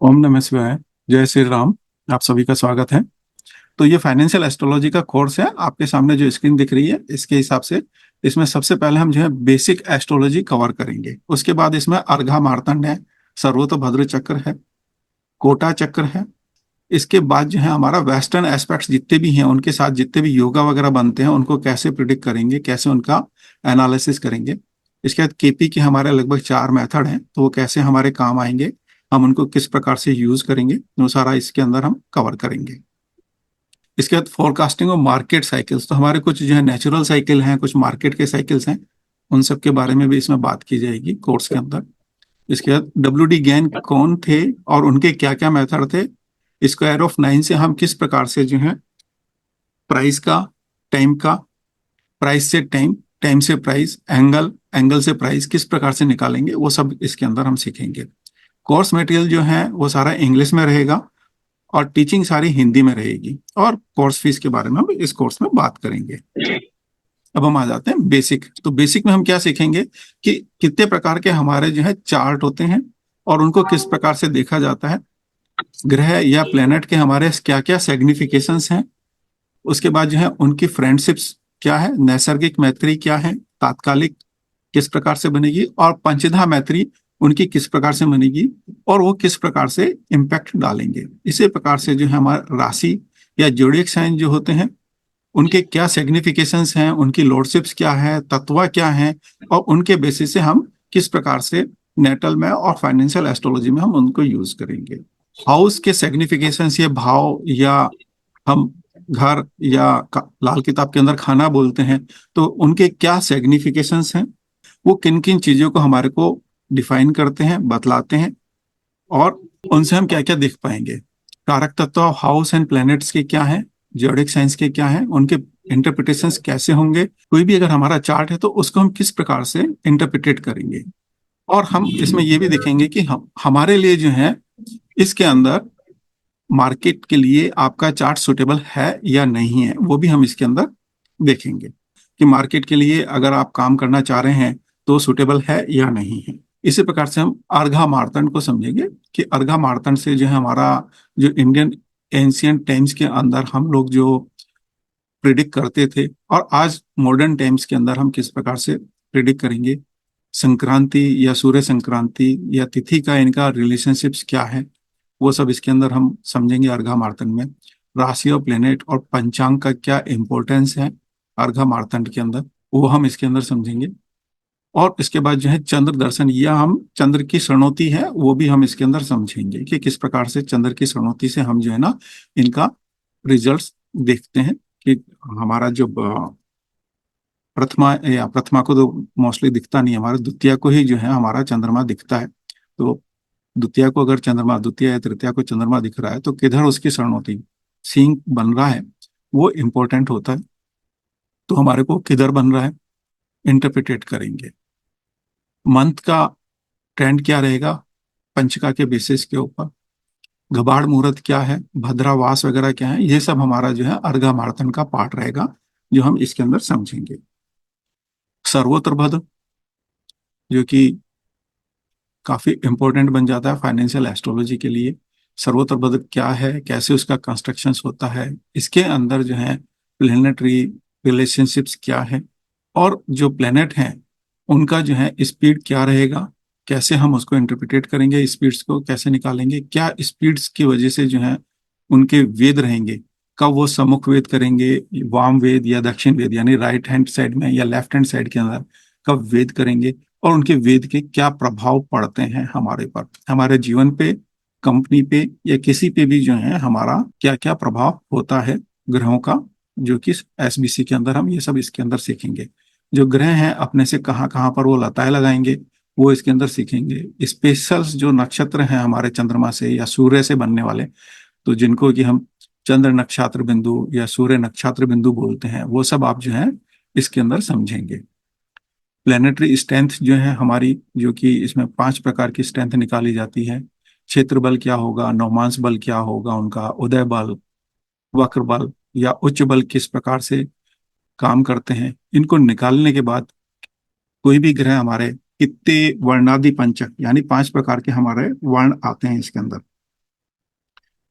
ओम नमः शिवाय। जय श्री राम। आप सभी का स्वागत है। तो ये फाइनेंशियल एस्ट्रोलॉजी का कोर्स है। आपके सामने जो स्क्रीन दिख रही है इसके हिसाब से इसमें सबसे पहले हम जो है बेसिक एस्ट्रोलॉजी कवर करेंगे। उसके बाद इसमें अर्घा मार्तंड है, सर्वोतभद्र चक्र है, कोटा चक्र है। इसके बाद जो है हमारा वेस्टर्न एस्पेक्ट्स जितने भी हैं उनके साथ जितने भी योगा वगैरह बनते हैं उनको कैसे प्रिडिक्ट करेंगे, कैसे उनका एनालिसिस करेंगे। इसके बाद केपी के हमारे लगभग 4 मेथड हैं, तो वो कैसे हमारे काम आएंगे, हम उनको किस प्रकार से यूज करेंगे, वो सारा इसके अंदर हम कवर करेंगे। इसके बाद फोरकास्टिंग और मार्केट साइकिल्स, तो हमारे कुछ जो है नेचुरल साइकिल हैं, कुछ मार्केट के साइकिल्स हैं, उन सब के बारे में भी इसमें बात की जाएगी कोर्स के अंदर। इसके बाद डब्ल्यू डी गैन कौन थे और उनके क्या क्या मेथड थे। स्क्वायर ऑफ 9 से हम किस प्रकार से जो है प्राइस का, टाइम का, प्राइस से टाइम, टाइम से प्राइस, एंगल, एंगल से प्राइस किस प्रकार से निकालेंगे, वो सब इसके अंदर हम सीखेंगे। कोर्स मटेरियल जो है वो सारा इंग्लिश में रहेगा और टीचिंग सारी हिंदी में रहेगी। और कोर्स फीस के बारे में हम इस कोर्स में बात करेंगे। अब हम आ जाते हैं बेसिक। तो बेसिक में हम क्या सीखेंगे कि कितने प्रकार के हमारे जो है चार्ट होते हैं और उनको किस प्रकार से देखा जाता है, ग्रह या प्लेनेट के हमारे क्या क्या सिग्निफिकेशंस हैं। उसके बाद जो है उनकी फ्रेंडशिप्स क्या है, नैसर्गिक मैत्री क्या है, तात्कालिक किस प्रकार से बनेगी, और पंचधा मैत्री उनकी किस प्रकार से बनेगी और वो किस प्रकार से इम्पैक्ट डालेंगे। इसी प्रकार से जो है हमारा राशि या जोडिएक साइन जो होते हैं उनके क्या सिग्निफिकेशंस हैं, उनकी लॉर्डशिप्स क्या है, तत्व क्या है, और उनके बेसिस से हम किस प्रकार से नेटल में और फाइनेंशियल एस्ट्रोलॉजी में हम उनको यूज करेंगे। हाउस के सिग्निफिकेशंस, ये भाव या हम घर या लाल किताब के अंदर खाना बोलते हैं, तो उनके क्या सिग्निफिकेशंस हैं, वो किन किन चीजों को हमारे को डिफाइन करते हैं, बतलाते हैं, और उनसे हम क्या क्या देख पाएंगे। कारक तत्व हाउस एंड प्लैनेट्स के क्या है, ज्योडिक साइंस के क्या है, उनके इंटरप्रिटेशंस कैसे होंगे। कोई भी अगर हमारा चार्ट है तो उसको हम किस प्रकार से इंटरप्रिटेट करेंगे। और हम इसमें ये भी देखेंगे कि हम हमारे लिए जो है इसके अंदर मार्केट के लिए आपका चार्ट सुटेबल है या नहीं है, वो भी हम इसके अंदर देखेंगे कि मार्केट के लिए अगर आप काम करना चाह रहे हैं तो सुटेबल है या नहीं है। इसी प्रकार से हम अर्घा मार्तंड को समझेंगे कि अर्घा मार्तंड से जो है हमारा जो इंडियन एंशियंट टाइम्स के अंदर हम लोग जो प्रिडिक्ट करते थे और आज मॉडर्न टाइम्स के अंदर हम किस प्रकार से प्रिडिक्ट करेंगे। संक्रांति या सूर्य संक्रांति या तिथि का इनका रिलेशनशिप्स क्या है, वो सब इसके अंदर हम समझेंगे अर्घा मार्तंड में। राशि और प्लेनेट और पंचांग का क्या इंपॉर्टेंस है अर्घा मार्तंड के अंदर, वो हम इसके अंदर समझेंगे। और इसके बाद जो है चंद्र दर्शन या हम चंद्र की श्रणोती है वो भी हम इसके अंदर समझेंगे कि किस प्रकार से चंद्र की श्रणोती से हम जो है ना इनका रिजल्ट्स देखते हैं कि हमारा जो प्रथमा या प्रथमा को तो मोस्टली दिखता नहीं है, हमारा द्वितीय को ही जो है हमारा चंद्रमा दिखता है। तो द्वितीय को अगर चंद्रमा, द्वितीय या तृतीय को चंद्रमा दिख रहा है तो किधर उसकी शरण होती, सींग बन रहा है, वो इंपॉर्टेंट होता है। तो हमारे को किधर बन रहा है इंटरप्रिटेट करेंगे। मंथ का ट्रेंड क्या रहेगा पंचका के बेसिस के ऊपर, घबाड़ मुहूर्त क्या है, भद्रावास वगैरह क्या है, ये सब हमारा जो है अर्घा मार्तन का पार्ट रहेगा जो हम इसके अंदर समझेंगे। सर्वोत्तर भद्र जो कि काफी इंपॉर्टेंट बन जाता है फाइनेंशियल एस्ट्रोलॉजी के लिए। सर्वोत्तर भद्र क्या है, कैसे उसका कंस्ट्रक्शन होता है, इसके अंदर जो है प्लेनेटरी रिलेशनशिप्स क्या है, और जो प्लेनेट हैं उनका जो है स्पीड क्या रहेगा, कैसे हम उसको इंटरप्रिटेट करेंगे, स्पीड्स को कैसे निकालेंगे, क्या स्पीड्स की वजह से जो है उनके वेद रहेंगे, कब वो सम्मुख वेद करेंगे, वाम वेद या दक्षिण वेद यानी राइट हैंड साइड में या लेफ्ट हैंड साइड के अंदर कब वेद करेंगे, और उनके वेद के क्या प्रभाव पड़ते हैं हमारे पर, हमारे जीवन पे, कंपनी पे या किसी पे भी जो है हमारा क्या क्या प्रभाव होता है ग्रहों का, जो कि एसबीसी के अंदर हम ये सब इसके अंदर सीखेंगे। जो ग्रह हैं अपने से कहाँ कहाँ पर वो लताएं लगाएंगे वो इसके अंदर सीखेंगे। स्पेशल जो नक्षत्र हैं हमारे चंद्रमा से या सूर्य से बनने वाले, तो जिनको कि हम चंद्र नक्षत्र बिंदु या सूर्य नक्षत्र बिंदु बोलते हैं, वो सब आप जो है इसके अंदर समझेंगे। प्लेनेटरी स्ट्रेंथ जो है हमारी, जो कि इसमें 5 प्रकार की स्ट्रेंथ निकाली जाती है। क्षेत्र बल क्या होगा, नवमांश बल क्या होगा उनका, उदय बल, वक्र बल या उच्च बल किस प्रकार से काम करते हैं, इनको निकालने के बाद कोई भी ग्रह हमारे कितने वर्णादि पंचक यानी 5 प्रकार के हमारे वर्ण आते हैं इसके अंदर,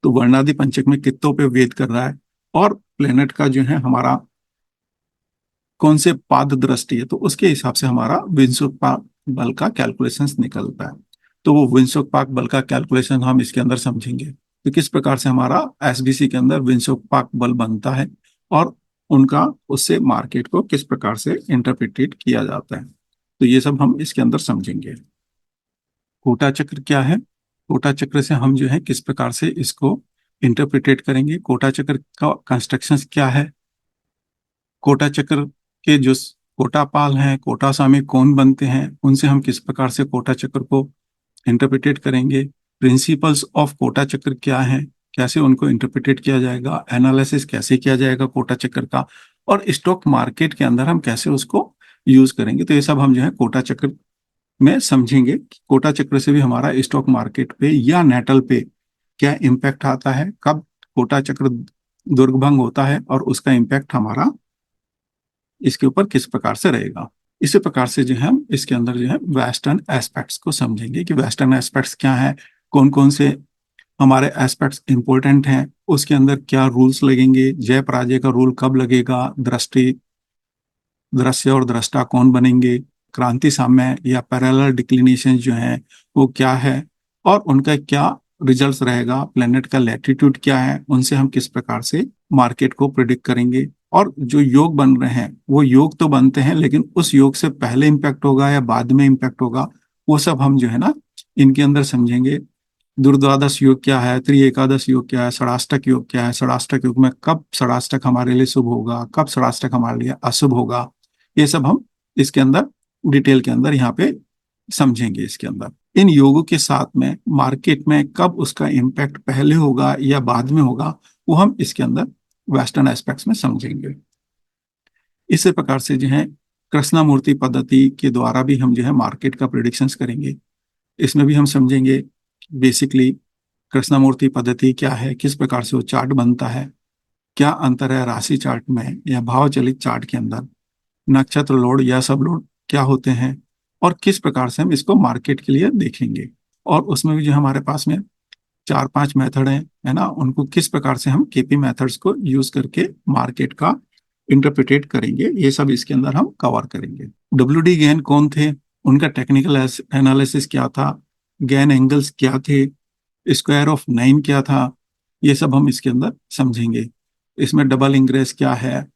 तो वर्णादि पंचक में कितों पे वेद कर रहा है, और प्लेनेट का जो है हमारा कौन से पाद दृष्टि है, तो उसके हिसाब से हमारा विंशोत्पाक बल का कैलकुलेशन निकलता है। तो वो विंशोत्पाक बल का कैलकुलेशन हम इसके अंदर समझेंगे, तो किस प्रकार से हमारा एसबीसी के अंदर विंशोत्पाक बल बनता है, और उनका उससे मार्केट को किस प्रकार से इंटरप्रिटेट किया जाता है, तो ये सब हम इसके अंदर समझेंगे। कोटा चक्र क्या है, कोटा चक्र से हम जो है किस प्रकार से इसको इंटरप्रिटेट करेंगे, कोटा चक्र का कंस्ट्रक्शन क्या है, कोटा चक्र के जो कोटापाल हैं, कोटा स्वामी कौन बनते हैं, उनसे हम किस प्रकार से कोटा चक्र को इंटरप्रिटेट करेंगे, प्रिंसिपल्स ऑफ कोटा चक्र क्या है, कैसे उनको इंटरप्रिटेट किया जाएगा, एनालिसिस कैसे किया जाएगा कोटा चक्र का, और स्टॉक मार्केट के अंदर हम कैसे उसको यूज करेंगे, तो ये सब हम जो है कोटा चक्र में समझेंगे। कोटा चक्र से भी हमारा स्टॉक मार्केट पे या नेटल पे क्या इम्पैक्ट आता है, कब कोटा चक्र दुर्भंग होता है, और उसका इम्पैक्ट हमारा इसके ऊपर किस प्रकार से रहेगा। इसी प्रकार से जो है हम इसके अंदर जो है वेस्टर्न एस्पेक्ट्स को समझेंगे कि वेस्टर्न एस्पेक्ट्स क्या है, कौन कौन से हमारे एस्पेक्ट्स इंपॉर्टेंट हैं, उसके अंदर क्या रूल्स लगेंगे, जय पराजय का रूल कब लगेगा, दृष्टि दृश्य और दृष्टा कौन बनेंगे, क्रांति साम्य या पैरेलल डिक्लिनेशन जो है वो क्या है, और उनका क्या रिजल्ट्स रहेगा, प्लेनेट का लैटिट्यूड क्या है, उनसे हम किस प्रकार से मार्केट को प्रिडिक्ट करेंगे, और जो योग बन रहे हैं वो योग तो बनते हैं, लेकिन उस योग से पहले इम्पैक्ट होगा या बाद में इम्पैक्ट होगा, वो सब हम जो है ना इनके अंदर समझेंगे। दुर्द्वादश योग क्या है, त्रि एकादश योग क्या है, षडाष्टक योग क्या है, षडाष्टक योग में कब षडाष्टक हमारे लिए शुभ होगा, कब षडाष्टक हमारे लिए अशुभ होगा, ये सब हम इसके अंदर डिटेल के अंदर यहाँ पे समझेंगे। इसके अंदर इन योगों के साथ में मार्केट में कब उसका इम्पैक्ट पहले होगा या बाद में होगा, वो हम इसके अंदर वेस्टर्न एस्पेक्ट्स में समझेंगे। इसी प्रकार से जो है कृष्णामूर्ति पद्धति के द्वारा भी हम जो है मार्केट का प्रिडिक्शंस करेंगे। इसमें भी हम समझेंगे बेसिकली कृष्णामूर्ति पद्धति क्या है, किस प्रकार से वो चार्ट बनता है, क्या अंतर है राशि चार्ट में या भाव चलित चार्ट के अंदर, नक्षत्र लोड या सब लोड क्या होते हैं, और किस प्रकार से हम इसको मार्केट के लिए देखेंगे। और उसमें भी जो हमारे पास में 4-5 मेथड है ना, उनको किस प्रकार से हम केपी मेथड्स को यूज करके मार्केट का इंटरप्रिटेट करेंगे, ये सब इसके अंदर हम कवर करेंगे। डब्ल्यू डी गेन कौन थे, उनका टेक्निकल एनालिसिस क्या था, गेन एंगल्स क्या थे, स्क्वायर ऑफ 9 क्या था, ये सब हम इसके अंदर समझेंगे। इसमें डबल इंग्रेस क्या है,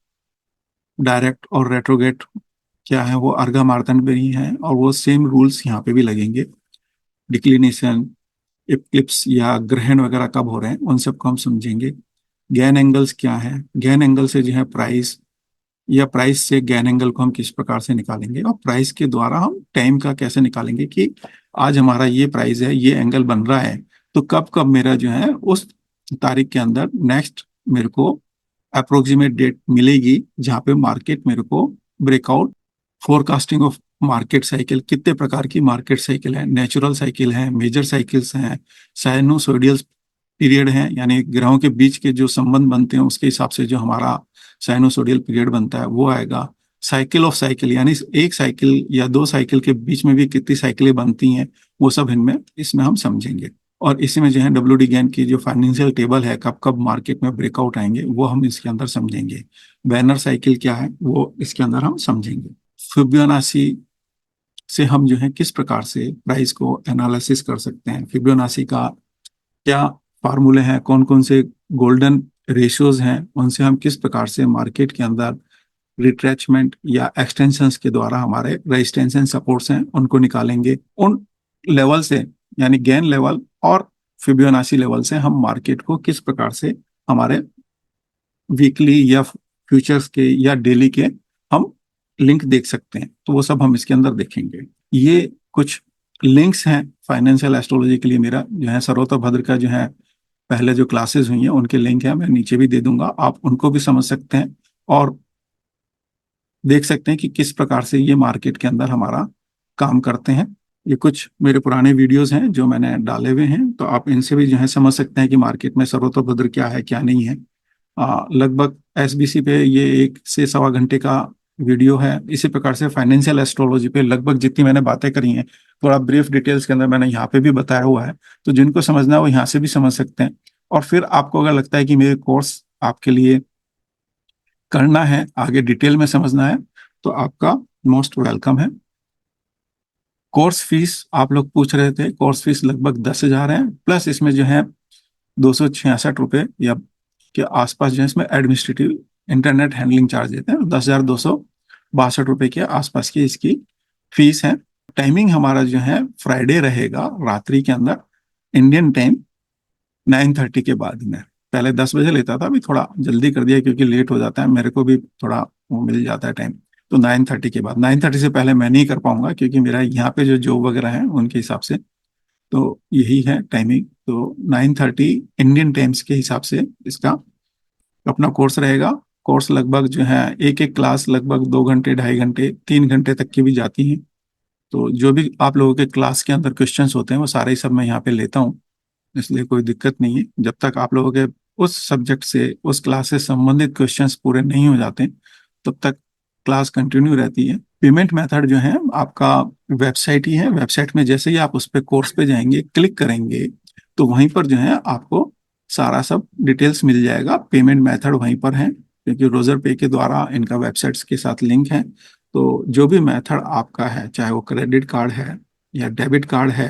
डायरेक्ट और रेट्रोगेट क्या है, वो अर्घा मार्तंड में ही है, और वो सेम रूल्स यहाँ पे भी लगेंगे। डिक्लिनेशन, इक्लिप्स या ग्रहण वगैरह कब हो रहे हैं, उन सबको हम समझेंगे। गैन एंगल्स क्या है, गैन एंगल से जो है प्राइस, या प्राइस से गैन एंगल को हम किस प्रकार से निकालेंगे, और प्राइस के द्वारा हम टाइम का कैसे निकालेंगे कि आज हमारा ये प्राइस है, ये एंगल बन रहा है, तो कब कब मेरा जो है उस तारीख के अंदर नेक्स्ट मेरे को अप्रोक्सीमेट डेट मिलेगी जहाँ पे मार्केट मेरे को breakout, forecasting of market cycle, कितने प्रकार की मार्केट साइकिल है, नेचुरल साइकिल है, मेजर साइकिल्स हैं, साइनोसोइडियल पीरियड है, यानी ग्रहों के बीच के जो संबंध बनते हैं उसके हिसाब से जो हमारा साइनोसोडियल पीरियड बनता है वो आएगा। साइकिल ऑफ साइकिल, यानी एक साइकिल या दो साइकिल के बीच में भी कितनी साइकिलें बनती हैं, वो सब इनमें इसमें हम समझेंगे। और इसी में जो है डब्ल्यू डी गेन की जो फाइनेंशियल टेबल है, कब कब मार्केट में ब्रेकआउट आएंगे, वो हम इसके अंदर समझेंगे। बैनर साइकिल क्या है, वो इसके अंदर हम समझेंगे। फिबोनाची से हम जो है किस प्रकार से प्राइस को एनालिसिस कर सकते हैं, फिबोनाची का क्या फार्मूले हैं, कौन कौन से गोल्डन रेशियोज हैं, उनसे हम किस प्रकार से मार्केट के अंदर रिट्रेचमेंट या एक्सटेंशंस के द्वारा हमारे रेजिस्टेंस एंड सपोर्ट्स हैं उनको निकालेंगे। उन लेवल से, यानी गेन लेवल और फिबोनाची लेवल से हम मार्केट को किस प्रकार से हमारे वीकली या फ्यूचर्स के या डेली के हम लिंक देख सकते हैं, तो वो सब हम इसके अंदर देखेंगे। ये कुछ लिंक्स हैं फाइनेंशियल एस्ट्रोलॉजी के लिए। मेरा जो है सर्वोत्तर भद्र का जो है पहले जो क्लासेस हुई हैं उनके लिंक है, मैं नीचे भी दे दूंगा, आप उनको भी समझ सकते हैं और देख सकते हैं कि किस प्रकार से ये मार्केट के अंदर हमारा काम करते हैं। ये कुछ मेरे पुराने वीडियोस हैं जो मैंने डाले हुए हैं, तो आप इनसे भी जो है समझ सकते हैं कि मार्केट में सर्वोत्तर भद्र क्या है क्या नहीं है। लगभग एसबीसी पे ये 1 से 1.25 घंटे का वीडियो है। इसी प्रकार से फाइनेंशियल एस्ट्रोलॉजी पे लगभग जितनी मैंने बातें करी हैं थोड़ा ब्रीफ डिटेल्स के अंदर मैंने यहाँ पे भी बताया हुआ है, तो जिनको समझना है वो यहाँ से भी समझ सकते हैं। और फिर आपको अगर लगता है कि मेरे कोर्स आपके लिए करना है, आगे डिटेल में समझना है, तो आपका मोस्ट वेलकम है। कोर्स फीस आप लोग पूछ रहे थे, कोर्स फीस लगभग 10,000 है, प्लस इसमें जो है 266 रुपये या के आसपास जो है इसमें एडमिनिस्ट्रेटिव इंटरनेट हैंडलिंग चार्ज देते हैं। 10,262 रुपये के आसपास की इसकी फीस है। टाइमिंग हमारा जो है फ्राइडे रहेगा रात्रि के अंदर, इंडियन टाइम 9:30 के बाद में। पहले 10 बजे लेता था, अभी थोड़ा जल्दी कर दिया क्योंकि लेट हो जाता है, मेरे को भी थोड़ा वो मिल जाता है टाइम। तो 9:30 के बाद, 9:30 से पहले मैं नहीं कर पाऊंगा क्योंकि मेरा यहाँ पे जो जॉब वगैरह है उनके हिसाब से। तो यही है टाइमिंग। तो 9:30 इंडियन टाइम्स के हिसाब से इसका अपना कोर्स रहेगा। कोर्स लगभग जो है एक एक क्लास लगभग 2 घंटे, 2.5 घंटे, 3 घंटे तक की भी जाती है। तो जो भी आप लोगों के क्लास के अंदर क्वेश्चंस होते हैं वो सारे ही सब मैं यहाँ पे लेता हूँ, इसलिए कोई दिक्कत नहीं है। जब तक आप लोगों के उस सब्जेक्ट से, उस क्लास से संबंधित क्वेश्चंस पूरे नहीं हो जाते तब तक क्लास कंटिन्यू रहती है। पेमेंट मेथड जो है आपका वेबसाइट ही है। वेबसाइट में जैसे ही आप उस पे कोर्स पे जाएंगे, क्लिक करेंगे, तो वहीं पर जो है आपको सारा सब डिटेल्स मिल जाएगा। पेमेंट मेथड वहीं पर है क्योंकि रोजर पे के द्वारा इनका वेबसाइट्स के साथ लिंक है। तो जो भी मेथड आपका है, चाहे वो क्रेडिट कार्ड है या डेबिट कार्ड है,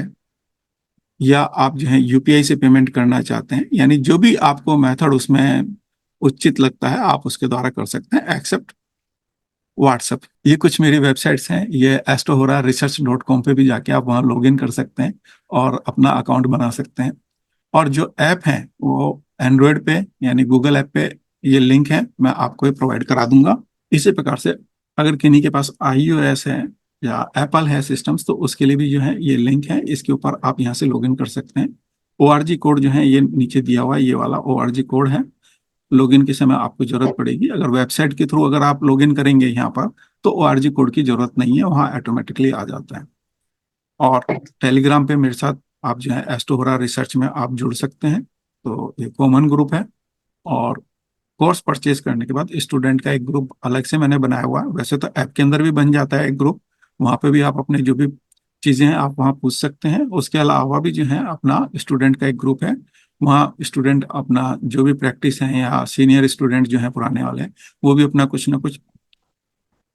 या आप जो है यूपीआई से पेमेंट करना चाहते हैं, यानी जो भी आपको मेथड उसमें उचित लगता है आप उसके द्वारा कर सकते हैं, एक्सेप्ट व्हाट्सएप। ये कुछ मेरी वेबसाइट्स हैं। ये astrohoraresearch.com पे भी जाके आप वहाँ लॉग इन कर सकते हैं और अपना अकाउंट बना सकते हैं। और जो ऐप है वो एंड्रॉयड पे यानी गूगल ऐप पे ये लिंक है, मैं आपको ये प्रोवाइड करा दूंगा। इसी प्रकार से अगर किन्हीं के पास iOS है या एप्पल है सिस्टम्स, तो उसके लिए भी जो है ये लिंक है, इसके ऊपर आप यहाँ से लॉगिन कर सकते हैं। ORG कोड जो है ये नीचे दिया हुआ है, ये वाला ORG कोड है। लॉगिन के समय आपको जरूरत पड़ेगी। अगर वेबसाइट के थ्रू अगर आप लॉगिन करेंगे यहाँ पर, तो ORG कोड की जरूरत नहीं है, वहाँ ऑटोमेटिकली आ जाता है। और टेलीग्राम पे मेरे साथ आप जो है एस्टोहरा रिसर्च में आप जुड़ सकते हैं। तो ये कॉमन ग्रुप है। और कोर्स परचेज करने के बाद स्टूडेंट का एक ग्रुप अलग से मैंने बनाया हुआ है। वैसे तो ऐप के अंदर भी बन जाता है एक ग्रुप, वहाँ पे भी आप अपने जो भी चीज़ें हैं आप वहाँ पूछ सकते हैं। उसके अलावा भी जो है अपना स्टूडेंट का एक ग्रुप है, वहाँ स्टूडेंट अपना जो भी प्रैक्टिस है या सीनियर स्टूडेंट जो है पुराने वाले, वो भी अपना कुछ ना कुछ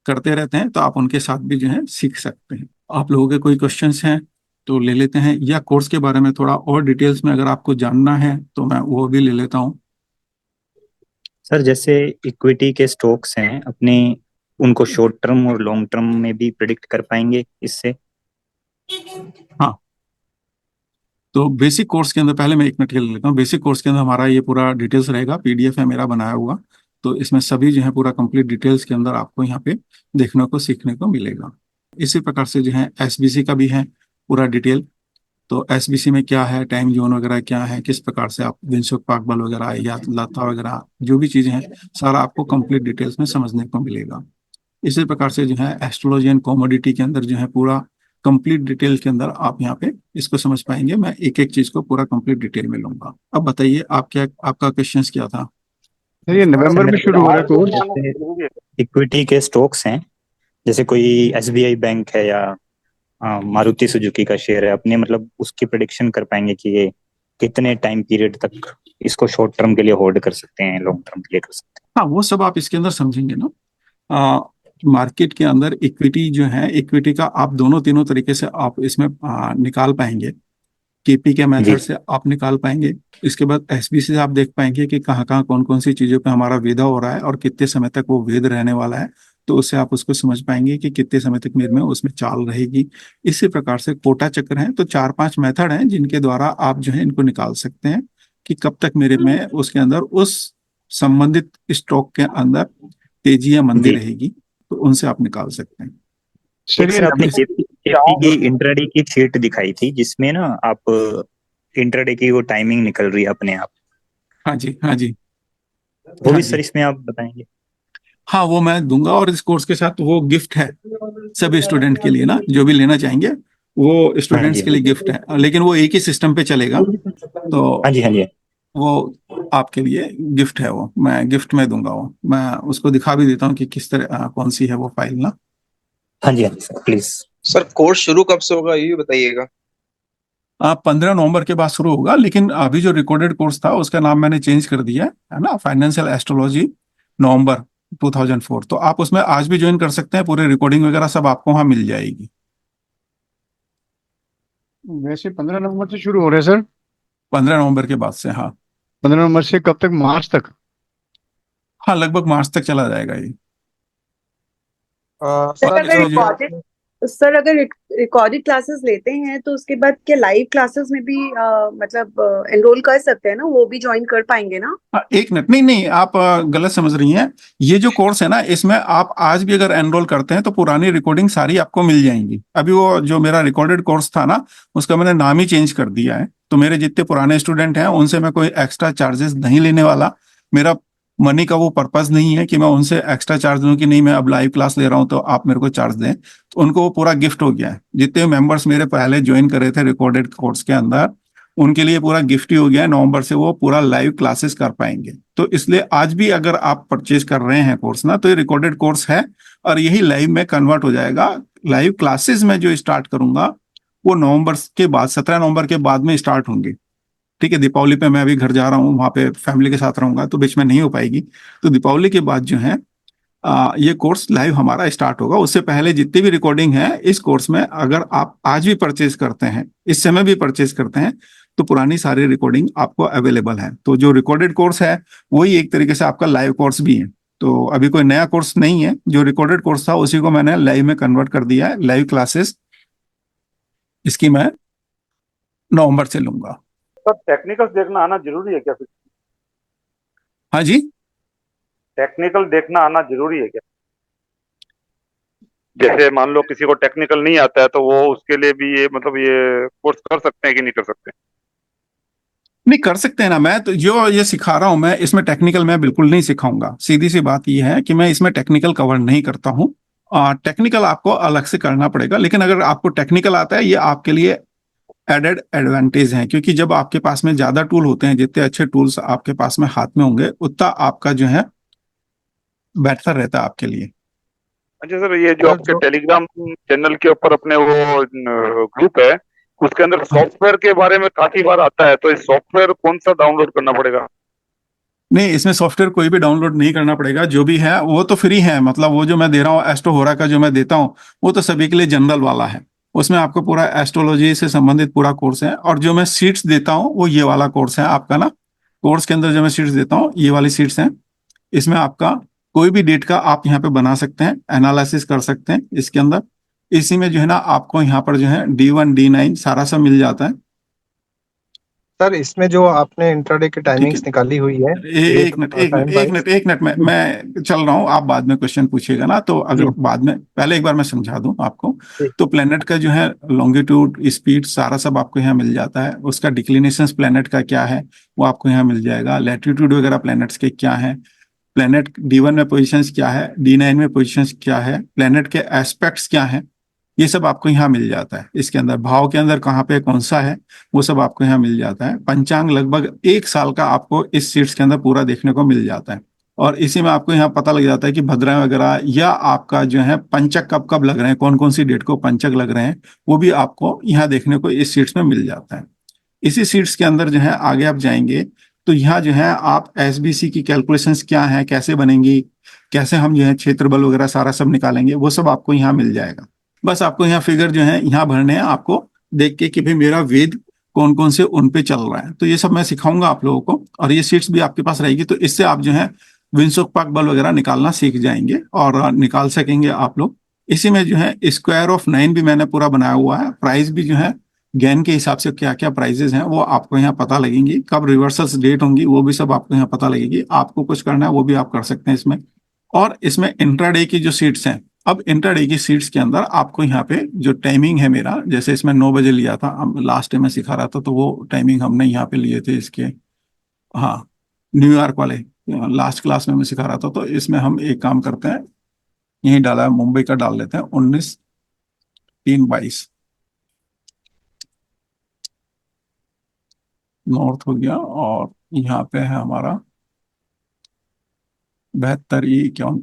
करते रहते हैं, तो आप उनके साथ भी जो है सीख सकते हैं। आप लोगों के कोई क्वेश्चंस हैं तो ले लेते हैं, या कोर्स के बारे में थोड़ा और डिटेल्स में अगर आपको जानना है तो मैं वो भी ले लेता हूँ। सर जैसे इक्विटी के स्टॉक्स हैं अपने, उनको शॉर्ट टर्म और लॉन्ग टर्म में भी प्रिडिक्ट कर पाएंगे इससे? हाँ, तो बेसिक कोर्स के अंदर पहले मैं 1 मिनट के लिए लेता हूँ। बेसिक कोर्स के अंदर हमारा ये पूरा डिटेल्स रहेगा, PDF है मेरा बनाया हुआ। तो इसमें सभी जो है पूरा कंप्लीट डिटेल्स के अंदर आपको यहाँ पे देखने को सीखने को मिलेगा। इसी प्रकार से जो है SBC का भी है पूरा डिटेल। तो SBC में क्या है, टाइम जोन वगैरह क्या है, किस प्रकार से आप विंडसोक पाक बल वगैरह या लता वगैरह जो भी चीजें हैं, सारा आपको कंप्लीट डिटेल्स में समझने को मिलेगा। इसी प्रकार से जो है एस्ट्रोलॉजी एंड कॉमोडिटी के अंदर जो है पूरा कंप्लीट डिटेल के अंदर आप यहाँ पे इसको समझ पाएंगे। मैं एक एक चीज को पूरा कंप्लीट डिटेल में लूंगा। अब बताइए आप क्या, आपका क्वेश्चन क्या था? सर ये सर नवंबर में मेरा शुरू हो रहा है कोर्स। जैसे इक्विटी के स्टॉक्स हैं, जैसे कोई एसबीआई बैंक है या मारुति सुजुकी का शेयर है, अपने मतलब उसकी प्रिडिक्शन कर पाएंगे कि ये कितने टाइम पीरियड तक इसको शॉर्ट टर्म के लिए होल्ड कर सकते हैं, लॉन्ग टर्म के लिए कर सकते हाँ, वो सब आप इसके अंदर समझेंगे ना। मार्केट के अंदर इक्विटी जो है, इक्विटी का आप दोनों तीनों तरीके से आप इसमें निकाल पाएंगे। केपी के हैं? जी। मेथड से आप निकाल पाएंगे। इसके बाद SBC से आप देख पाएंगे कि कहाँ कहाँ कौन कौन सी चीजों पे हमारा वेदा हो रहा है और कितने समय तक वो वेद रहने वाला है। तो उससे आप उसको समझ पाएंगे कि कितने समय तक मेरे में उसमें चाल रहेगी। इसी प्रकार से कोटा चक्र है, तो 4-5 मेथड हैं जिनके द्वारा आप जो है इनको निकाल सकते हैं कि कब तक मेरे में उसके अंदर उस संबंधित स्टॉक के अंदर तेजी या मंदी जी। रहेगी, तो उनसे आप निकाल सकते हैं। सर एक ये सर आपने नवंबर केपी की इंट्राडे की शीट दिखाई थी जिसमें ना आप इंट्राडे की वो टाइमिंग निकल रही है अपने आप, हाँ जी, हाँ जी, वो हाँ भी सर जी। इसमें आप बताएंगे? हाँ, वो मैं दूंगा, और इस कोर्स के साथ वो गिफ्ट है सभी स्टूडेंट के लिए ना, जो भी लेना चाहेंगे वो हाँ स्टूडेंट्स जी, के लिए गिफ्ट है, लेकिन वो एक ही सिस्टम पे चलेगा। तो हाँ जी, हाँ जी, वो आपके लिए गिफ्ट है, वो मैं गिफ्ट में दूंगा। वो मैं उसको दिखा भी देता हूँ कि किस तरह कौन सी है वो फाइल ना। हाँ जी, हाँ जी सर प्लीज। सर कोर्स शुरू कब से होगा ये भी बताइएगा। आप 15 नवंबर के बाद शुरू होगा, लेकिन अभी जो रिकॉर्डेड कोर्स था उसका नाम मैंने चेंज कर दिया है ना, फाइनेंशियल एस्ट्रोलॉजी नवंबर 2004। तो आप उसमें आज भी ज्वाइन कर सकते हैं, पूरे रिकॉर्डिंग वगैरह सब आपको वहाँ मिल जाएगी। वैसे 15 नवंबर से शुरू हो रहे हैं सर। 15 नवंबर के बाद से, हाँ। 15 नवंबर से कब तक, मार्च तक? हाँ, लगभग मार्च तक चला जाएगा ये। सर और अगर इसमें जो रिकॉर्डेड क्लासेस लेते हैं तो उसके बाद क्या लाइव क्लासेस में भी मतलब एनरोल कर सकते हैं ना, वो भी ज्वाइन कर पाएंगे ना? हाँ, एक मिनट, नहीं नहीं, आप गलत समझ रही हैं। ये जो कोर्स है ना, इसमें आप आज भी अगर एनरोल करते हैं तो पुरानी रिकॉर्डिंग सारी आपको मिल जाएंगी। अभी वो जो मेरा रिकॉर्डेड कोर्स था ना, उसका मैंने नाम ही चेंज कर दिया है। तो मेरे जितने पुराने स्टूडेंट हैं उनसे मैं कोई एक्स्ट्रा चार्जेस नहीं लेने वाला। मेरा मनी का वो पर्पज नहीं है कि मैं उनसे एक्स्ट्रा चार्ज लूँ कि नहीं मैं अब लाइव क्लास ले रहा हूँ तो आप मेरे को चार्ज दें। तो उनको वो पूरा गिफ्ट हो गया है। जितने मेंबर्स मेरे पहले ज्वाइन करे थे रिकॉर्डेड कोर्स के अंदर, उनके लिए पूरा गिफ्ट ही हो गया है। नवंबर से वो पूरा लाइव क्लासेस कर पाएंगे। तो इसलिए आज भी अगर आप परचेज कर रहे हैं कोर्स ना, तो ये रिकॉर्डेड कोर्स है और यही लाइव में कन्वर्ट हो जाएगा। लाइव क्लासेस में जो स्टार्ट करूंगा वो नवंबर के बाद, 17 नवंबर के बाद में स्टार्ट होंगी। ठीक है, दीपावली पे मैं अभी घर जा रहा हूँ, वहां पे फैमिली के साथ रहूंगा तो बीच में नहीं हो पाएगी। तो दीपावली के बाद जो है ये कोर्स लाइव हमारा स्टार्ट होगा। उससे पहले जितनी भी रिकॉर्डिंग है इस कोर्स में, अगर आप आज भी परचेज करते हैं, इस समय भी परचेज करते हैं, तो पुरानी सारी रिकॉर्डिंग आपको अवेलेबल है। तो जो रिकॉर्डेड कोर्स है वही एक तरीके से आपका लाइव कोर्स भी है। तो अभी कोई नया कोर्स नहीं है, जो रिकॉर्डेड कोर्स था उसी को मैंने लाइव में कन्वर्ट कर दिया है। लाइव क्लासेस इसकी मैं नवंबर से लूंगा। सर टेक्निकल देखना आना जरूरी है क्या फिर? हाँ जी। टेक्निकल देखना आना जरूरी है क्या? जैसे मान लो किसी को टेक्निकल नहीं आता है तो वो उसके लिए भी ये मतलब ये कोर्स कर सकते हैं कि नहीं कर सकते? नहीं, कर सकते हैं ना। मैं तो जो ये सिखा रहा हूं, मैं इसमें टेक्निकल मैं बिल्कुल नहीं सिखाऊंगा। सीधी सी बात ये है कि मैं इसमें टेक्निकल कवर नहीं करता हूं। टेक्निकल आपको अलग से करना पड़ेगा, लेकिन अगर आपको टेक्निकल आता है ये आपके लिए एडेड एडवांटेज है। क्योंकि जब आपके पास में ज्यादा टूल होते हैं, जितने अच्छे टूल्स आपके पास में हाथ में होंगे, उतना आपका जो है बेहतर रहता है आपके लिए। अच्छा सर, ये जो सर आपके जो टेलीग्राम चैनल के ऊपर अपने वो ग्रुप है, उसके अंदर हाँ। सॉफ्टवेयर के बारे में काफी बार आता है, तो इस सॉफ्टवेयर कौन सा डाउनलोड करना पड़ेगा? नहीं, इसमें सॉफ्टवेयर कोई भी डाउनलोड नहीं करना पड़ेगा। जो भी है वो तो फ्री है। मतलब वो जो मैं दे रहा हूँ एस्ट्रो होरा का जो मैं देता हूँ, वो तो सभी के लिए जनरल वाला है। उसमें आपको पूरा एस्ट्रोलॉजी से संबंधित पूरा कोर्स है। और जो मैं सीट्स देता हूँ वो ये वाला कोर्स है आपका ना। कोर्स के अंदर जो मैं सीट्स देता हूँ ये वाली सीट्स हैं। इसमें आपका कोई भी डेट का आप यहाँ पे बना सकते हैं, एनालिसिस कर सकते हैं इसके अंदर। इसी में जो है ना आपको यहाँ पर जो है D1 D9 सारा सब मिल जाता है। सर इसमें जो आपने इंट्राडे की ठीक है। टाइमिंग्स निकाली हुई है एक मिनट एक मिनट टाइम एक वाइज। मिनट एक मिनट, मैं चल रहा हूँ। आप बाद में क्वेश्चन पूछिएगा ना, तो अगर जी बाद में, पहले एक बार मैं समझा दूं आपको। जी तो प्लेनेट का जो है लॉन्गिट्यूड स्पीड सारा सब आपको यहाँ मिल जाता है। उसका डिक्लिनेशन प्लेनेट का क्या है वो आपको यहाँ मिल जाएगा। लैटिट्यूड वगैरह प्लेनेट्स के क्या है, प्लेनेट D1 में पोजीशंस क्या है, D9 में पोजीशंस क्या है, प्लेनेट के एस्पेक्ट्स क्या है, ये सब आपको यहाँ मिल जाता है। इसके अंदर भाव के अंदर कहाँ पे कौन सा है वो सब आपको यहाँ मिल जाता है। पंचांग लगभग 1 साल का आपको इस सीट्स के अंदर पूरा देखने को मिल जाता है। और इसी में आपको यहाँ पता लग जाता है कि भद्रा वगैरह या आपका जो है पंचक कब कब लग रहे हैं, कौन कौन सी डेट को पंचक लग रहे हैं, वो भी आपको यहाँ देखने को इस सीट्स में मिल जाता है। इसी सीट्स के अंदर जो है आगे आप जाएंगे तो यहाँ जो है आप SBC की कैलकुलेशंस क्या है, कैसे बनेंगी, कैसे हम जो है क्षेत्र बल वगैरह सारा सब निकालेंगे, वो सब आपको यहाँ मिल जाएगा। बस आपको यहाँ फिगर जो है यहाँ भरने हैं आपको, देख के कि भाई मेरा वेद कौन कौन से उन पे चल रहा है। तो ये सब मैं सिखाऊंगा आप लोगों को, और ये सीट्स भी आपके पास रहेगी। तो इससे आप जो है विंसोकपाक बल वगैरह निकालना सीख जाएंगे और निकाल सकेंगे आप लोग। इसी में जो है स्क्वायर ऑफ 9 भी मैंने पूरा बनाया हुआ है। प्राइस भी जो है गेन के हिसाब से क्या क्या प्राइजेस हैं वो आपको यहाँ पता लगेंगी। कब रिवर्सल्स डेट होंगी वो भी सब आपको यहाँ पता लगेगी। आपको कुछ करना है वो भी आप कर सकते हैं इसमें। और इसमें इंट्राडे की जो सीट्स हैं, अब इंट्राडे की सीट्स के अंदर आपको यहाँ पे जो टाइमिंग है मेरा, जैसे इसमें 9 बजे लिया था, अब लास्ट टाइम मैं सिखा रहा था तो वो टाइमिंग हमने यहाँ पे लिए थे इसके। हाँ, न्यूयॉर्क वाले लास्ट क्लास में मैं सिखा रहा था। तो इसमें हम एक काम करते हैं, यही डाला है, मुंबई का डाल लेते हैं, 19/3/22 नॉर्थ हो गया। और यहाँ पे है हमारा 72 E 51।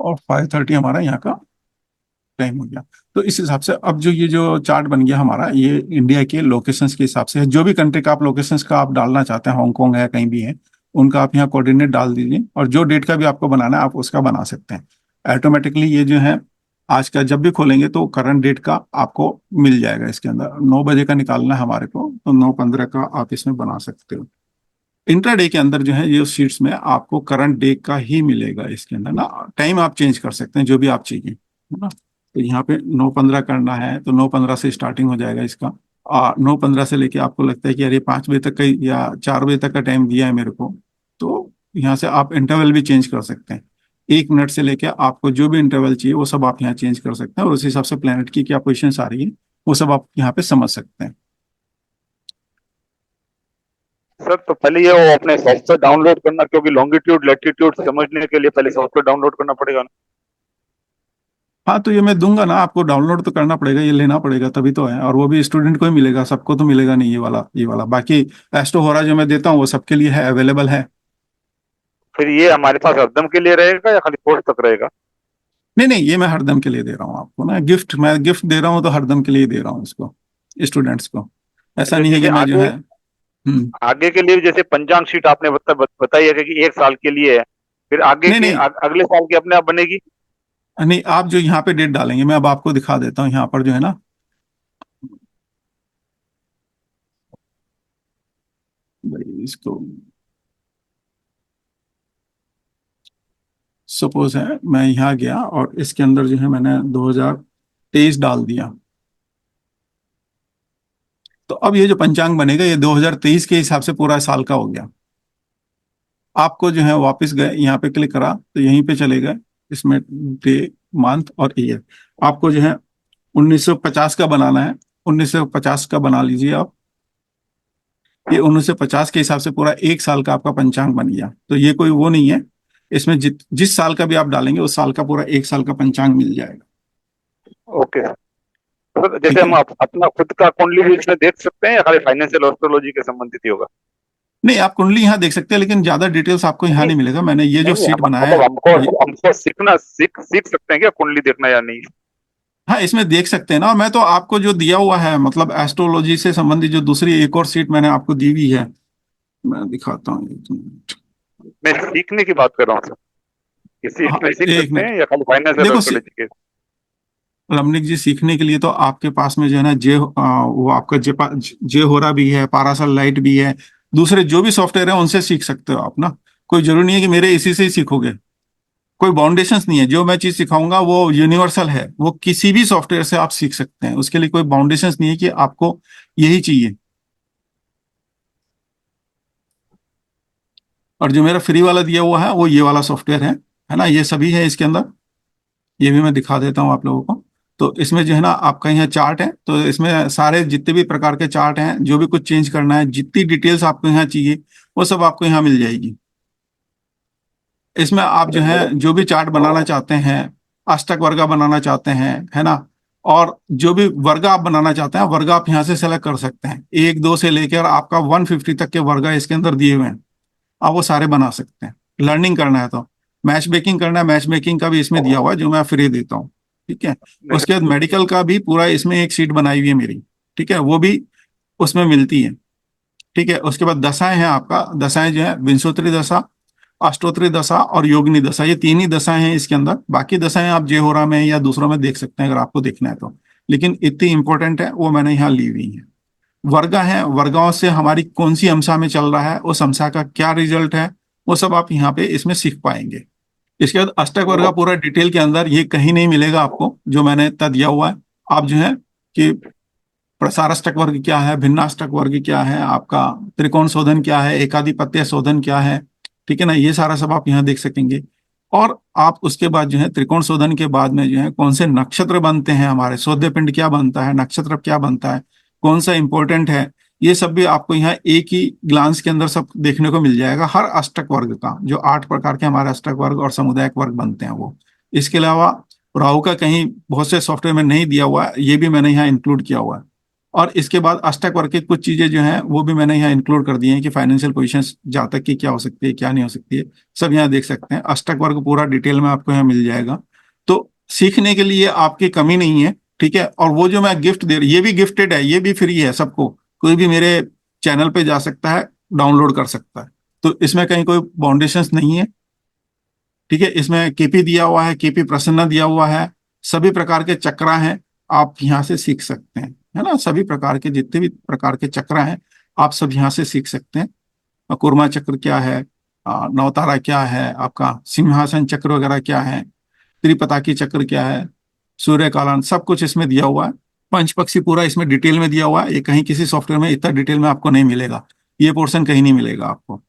और 5:30 हमारा यहाँ का टाइम हो गया। तो इस हिसाब से अब जो ये जो चार्ट बन गया हमारा, ये इंडिया के लोकेशंस के हिसाब से है। जो भी कंट्री का आप लोकेशंस का आप डालना चाहते हैं, हांगकांग है, कहीं भी है, उनका आप यहाँ कोऑर्डिनेट डाल दीजिए, और जो डेट का भी आपको बनाना है आप उसका बना सकते हैं। ऑटोमेटिकली ये जो है आज का जब भी खोलेंगे तो करंट डेट का आपको मिल जाएगा। इसके अंदर 9 बजे का निकालना है हमारे को, तो 9:15 का आप इसमें बना सकते हो। इंट्राडे के अंदर जो है ये शीट्स में आपको करंट डे का ही मिलेगा। इसके अंदर ना टाइम आप चेंज कर सकते हैं जो भी आप चाहिए, है ना। तो यहाँ पे 9:15 करना है तो 9:15 से स्टार्टिंग हो जाएगा इसका, और 9:15 से लेके आपको लगता है कि अरे 5 बजे तक का या 4 बजे तक का टाइम दिया है मेरे को, तो यहाँ से आप इंटरवल भी चेंज कर सकते हैं। 1 मिनट से लेके आपको जो भी इंटरवल चाहिए वो सब आप यहाँ चेंज कर सकते हैं, और उस हिसाब से प्लेनेट की क्या पोजिशन आ रही है वो सब आप यहाँ पे समझ सकते हैं। सर तो पहले ये वो अपने सॉफ्टवेयर डाउनलोड करना, क्योंकि लॉन्गिट्यूड लैटिट्यूड समझने के लिए पहले सॉफ्टवेयर डाउनलोड करना पड़ेगा ना। हाँ, तो ये मैं दूंगा ना आपको, डाउनलोड तो करना पड़ेगा, ये लेना पड़ेगा तभी तो है, और वो भी स्टूडेंट को ही मिलेगा, सबको तो मिलेगा नहीं ये वाला। बाकी एस्टो हो रहा जो मैं देता हूँ वो सबके लिए है, अवेलेबल है। फिर ये हमारे पास हरदम के लिए रहेगा या खाली कोर्स तक रहेगा? नहीं नहीं, ये मैं हरदम के लिए दे रहा हूँ आपको ना, मैं गिफ्ट दे रहा हूँ, तो हरदम के लिए दे रहा हूँ इसको स्टूडेंट्स को। ऐसा नहीं है कि जैसे मैं जो आगे है आगे के लिए, जैसे पंचांग शीट आपने बताई है कि 1 साल के लिए है, फिर आगे नहीं की नहीं अगले साल की अपने आप बनेगी? नहीं, आप जो यहाँ पे डेट डालेंगे मैं अब आपको दिखा देता हूँ यहाँ पर जो है ना, भाई इसको सपोज है मैं यहाँ गया और इसके अंदर जो है मैंने 2023 डाल दिया, तो अब ये जो पंचांग बनेगा ये 2023 के हिसाब से पूरा साल का हो गया। आपको जो है वापस गए यहाँ पे क्लिक करा तो यहीं पे चले गए, इसमें डे, मंथ और ईयर। आपको जो है 1950 का बनाना है, 1950 का बना लीजिए आप। ये 1950 के हिसाब से पूरा 1 साल का आपका पंचांग बन गया। तो ये कोई वो नहीं है, इसमें जिस साल का भी आप डालेंगे उस साल का पूरा 1 साल का पंचांग मिल जाएगा। ओके। तो ठीक जैसे है। हम अपना खुद का कुंडली भी इसमें देख सकते हैं या खाली फाइनेंशियल एस्ट्रोलॉजी के संबंधित ही होगा? नहीं, आप कुंडली यहाँ देख सकते हैं, लेकिन ज्यादा डिटेल्स आपको यहाँ नहीं नहीं मिलेगा। मैंने ये जो नहीं, सीट बनाया मतलब है हमको ये, हमको सीख सकते हैं क्या कुंडली देखना या नहीं? हाँ इसमें देख सकते हैं ना। और मैं तो आपको जो दिया हुआ है, मतलब एस्ट्रोलॉजी से संबंधित जो दूसरी एक और सीट मैंने आपको दी हुई है, मैं दिखाता हूँ 1 मिनट। मैं सीखने की बात कर रहा हूँ सर, किसी हाँ इसमें सीख 1 सकते मिनट, हैं या खाली फाइनेंशियल देखो एस्ट्रोलॉजी के? रमनिक जी, सीखने के लिए तो आपके पास में जो है ना वो आपका जे होरा भी है, पारासल लाइट भी है, दूसरे जो भी सॉफ्टवेयर है उनसे सीख सकते हो आप ना। कोई जरूरी नहीं है कि मेरे इसी से ही सीखोगे। कोई बाउंडेशंस नहीं है, जो मैं चीज सिखाऊंगा वो यूनिवर्सल है, वो किसी भी सॉफ्टवेयर से आप सीख सकते हैं। उसके लिए कोई बाउंडेशंस नहीं है कि आपको यही चाहिए। और जो मेरा फ्री वाला दिया हुआ है वो ये वाला सॉफ्टवेयर है ना, ये सभी है इसके अंदर। ये भी मैं दिखा देता हूँ आप लोगों को। तो इसमें जो है ना आपका यहाँ चार्ट है, तो इसमें सारे जितने भी प्रकार के चार्ट हैं, जो भी कुछ चेंज करना है, जितनी डिटेल्स आपको यहाँ चाहिए वो सब आपको यहाँ मिल जाएगी। इसमें आप जो है जो भी चार्ट बनाना चाहते हैं, अष्टक वर्गा बनाना चाहते हैं, है ना, और जो भी वर्गा आप बनाना चाहते हैं वर्गा आप यहाँ से सेलेक्ट कर सकते हैं। 1 2 से लेकर आपका 150 तक के वर्गा इसके अंदर दिए हुए हैं, आप वो सारे बना सकते हैं। लर्निंग करना है तो मैच मेकिंग करना है, मैच मेकिंग का भी इसमें दिया हुआ है जो मैं फ्री देता हूँ। ठीक है। उसके बाद मेडिकल का भी पूरा इसमें एक सीट बनाई हुई है मेरी, ठीक है, वो भी उसमें मिलती है। ठीक है। उसके बाद दशाएं हैं, आपका दशाएं जो है विंशोत्तरी दशा, अष्टोत्तरी दशा और योगिनी दशा, ये 3 ही दशाएं हैं इसके अंदर। बाकी दशाएं आप जेहोरा में या दूसरों में देख सकते हैं अगर आपको देखना है तो, लेकिन इतनी इंपॉर्टेंट है वो मैंने यहाँ ली हुई है। वर्गा है, वर्गाओं से हमारी कौन सी अंशा में चल रहा है, उस अंशा का क्या रिजल्ट है, वो सब आप यहाँ पे इसमें सीख पाएंगे। इसके बाद अष्टक वर्ग का पूरा डिटेल के अंदर ये कहीं नहीं मिलेगा आपको, जो मैंने इतना दिया हुआ है। आप जो है कि प्रसाराष्टक वर्ग क्या है, भिन्नाष्टक वर्ग क्या है, आपका त्रिकोण शोधन क्या है, एकाधिपत्य शोधन क्या है, ठीक है ना, ये सारा सब आप यहाँ देख सकेंगे। और आप उसके बाद जो है त्रिकोण शोधन के बाद में जो है कौन से नक्षत्र बनते हैं, हमारे सौद्य पिंड क्या बनता है, नक्षत्र क्या बनता है, कौन सा इंपॉर्टेंट है, ये सब भी आपको यहाँ एक ही ग्लांस के अंदर सब देखने को मिल जाएगा। हर अष्टक वर्ग का, जो 8 प्रकार के हमारे अष्टक वर्ग और समुदायिक वर्ग बनते हैं वो। इसके अलावा राहु का कहीं बहुत से सॉफ्टवेयर में नहीं दिया हुआ है, ये भी मैंने यहाँ इंक्लूड किया हुआ है। और इसके बाद अष्टक वर्ग की कुछ चीजें जो हैं वो भी मैंने यहाँ इंक्लूड कर दी हैं कि फाइनेंशियल पोजीशंस जातक की क्या हो सकती है क्या नहीं हो सकती है, सब यहाँ देख सकते हैं। अष्टक वर्ग पूरा डिटेल में आपको यहाँ मिल जाएगा। तो सीखने के लिए आपकी कमी नहीं है, ठीक है। और वो जो मैं गिफ्ट दे रही, ये भी गिफ्टेड है, ये भी फ्री है सबको, कोई भी मेरे चैनल पे जा सकता है, डाउनलोड कर सकता है। तो इसमें कहीं कोई बाउंडेशंस नहीं है, ठीक है। इसमें केपी दिया हुआ है, केपी प्रसन्न दिया हुआ है, सभी प्रकार के चक्रा हैं, आप यहाँ से सीख सकते हैं, है ना। सभी प्रकार के जितने भी प्रकार के चक्र हैं आप सब यहाँ से सीख सकते हैं। कूर्मा चक्र क्या है, नवतारा क्या है, आपका सिंहासन चक्र वगैरह क्या है, त्रिपताकी चक्र क्या है, सूर्य कालन, सब कुछ इसमें दिया हुआ है। पंच पक्षी पूरा इसमें डिटेल में दिया हुआ है, ये कहीं किसी सॉफ्टवेयर में इतना डिटेल में आपको नहीं मिलेगा, ये पोर्शन कहीं नहीं मिलेगा आपको।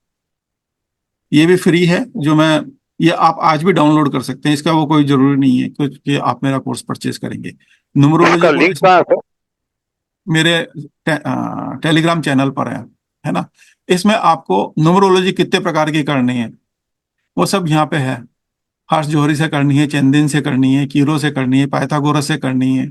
ये भी फ्री है, जो मैं, ये आप आज भी डाउनलोड कर सकते हैं, इसका वो कोई जरूरी नहीं है कि आप मेरा कोर्स परचेज करेंगे। इसका न्यूमरोलॉजी लिंक कोर्स कहाँ है सर? मेरे टेलीग्राम चैनल पर है ना। इसमें आपको न्यूमरोलॉजी कितने प्रकार की करनी है वो सब यहाँ पे है। हर्ष जोहरी से करनी है, चंदेन से करनी है, कीरो से करनी है, पाइथागोरस से करनी है,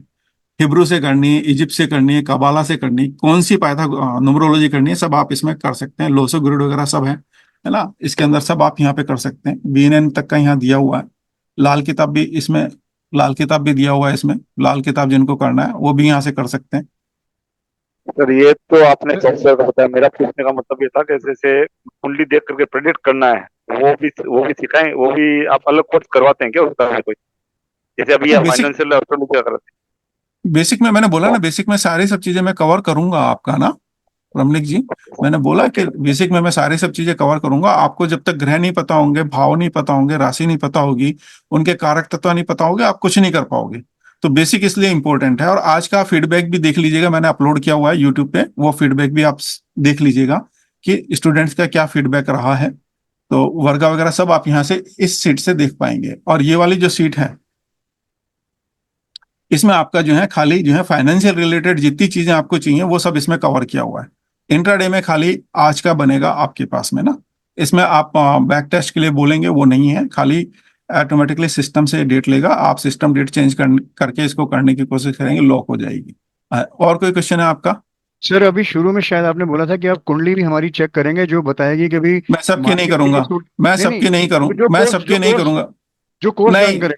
हिब्रू से करनी है, इजिप्ट से करनी है, कबाला से करनी है, कौन सी पाइथा न्यूमरोलॉजी करनी है, सब आप इसमें कर सकते हैं। लोसो ग्रिड वगैरह सब है ना, इसके अंदर सब आप यहाँ पे कर सकते हैं। बीएनएन तक का यहाँ दिया हुआ है। लाल किताब भी इसमें, लाल किताब भी दिया हुआ है इसमें, लाल किताब जिनको करना है वो भी यहाँ से कर सकते हैं। सर ये तो आपने सॉफ्टवेयर का बताया, मेरा पूछने का मतलब ये था कि जैसे कुंडली देख करके प्रेडिक्ट करना है, वो भी सिखाएं, वो भी आप अलग कोर्स करवाते हैं क्या उसका है कोई? जैसे अभी आप बेसिक फाइनेंशियल एस्ट्रोलॉजी का करते बेसिक में मैंने बोला ना, बेसिक में सारी सब चीजें मैं कवर करूंगा आपका ना रमनिक जी। मैंने बोला कि हैं। बेसिक में मैं सारी सब चीजें कवर करूंगा। आपको जब तक ग्रह नहीं पता होंगे, भाव नहीं पता होंगे, राशि नहीं पता होगी, उनके कारक तत्व नहीं पता होंगे, आप कुछ नहीं कर पाओगे। तो बेसिक इसलिए इंपॉर्टेंट है। और आज का फीडबैक भी देख लीजिएगा, मैंने अपलोड किया हुआ है यूट्यूब पे, वो फीडबैक भी आप देख लीजिएगा कि स्टूडेंट्स का क्या फीडबैक रहा है। तो वर्गा वगैरह सब आप यहाँ से इस सीट से देख पाएंगे। और ये वाली जो सीट है, इसमें आपका जो है खाली जो है फाइनेंशियल रिलेटेड जितनी चीजें आपको चाहिए वो सब इसमें कवर किया हुआ है। इंट्राडे में खाली आज का बनेगा आपके पास में ना, इसमें आप बैक टेस्ट के लिए बोलेंगे वो नहीं है, खाली ऑटोमेटिकली सिस्टम से डेट लेगा, आप सिस्टम डेट चेंज करके इसको करने की कोशिश करेंगे, लॉक हो जाएगी। और कोई क्वेश्चन है आपका? सर अभी शुरू में शायद आपने बोला था कि आप कुंडली भी हमारी चेक करेंगे, जो बताएगी कि भाई मैं सबकी नहीं मार्केट के लिए करूंगा, सूट। मैं नहीं नहीं, सबकी नहीं करूं, जो मैं कोर्स सबकी नहीं करूंगा। जो कोर्स ज्वाइन नहीं, करें।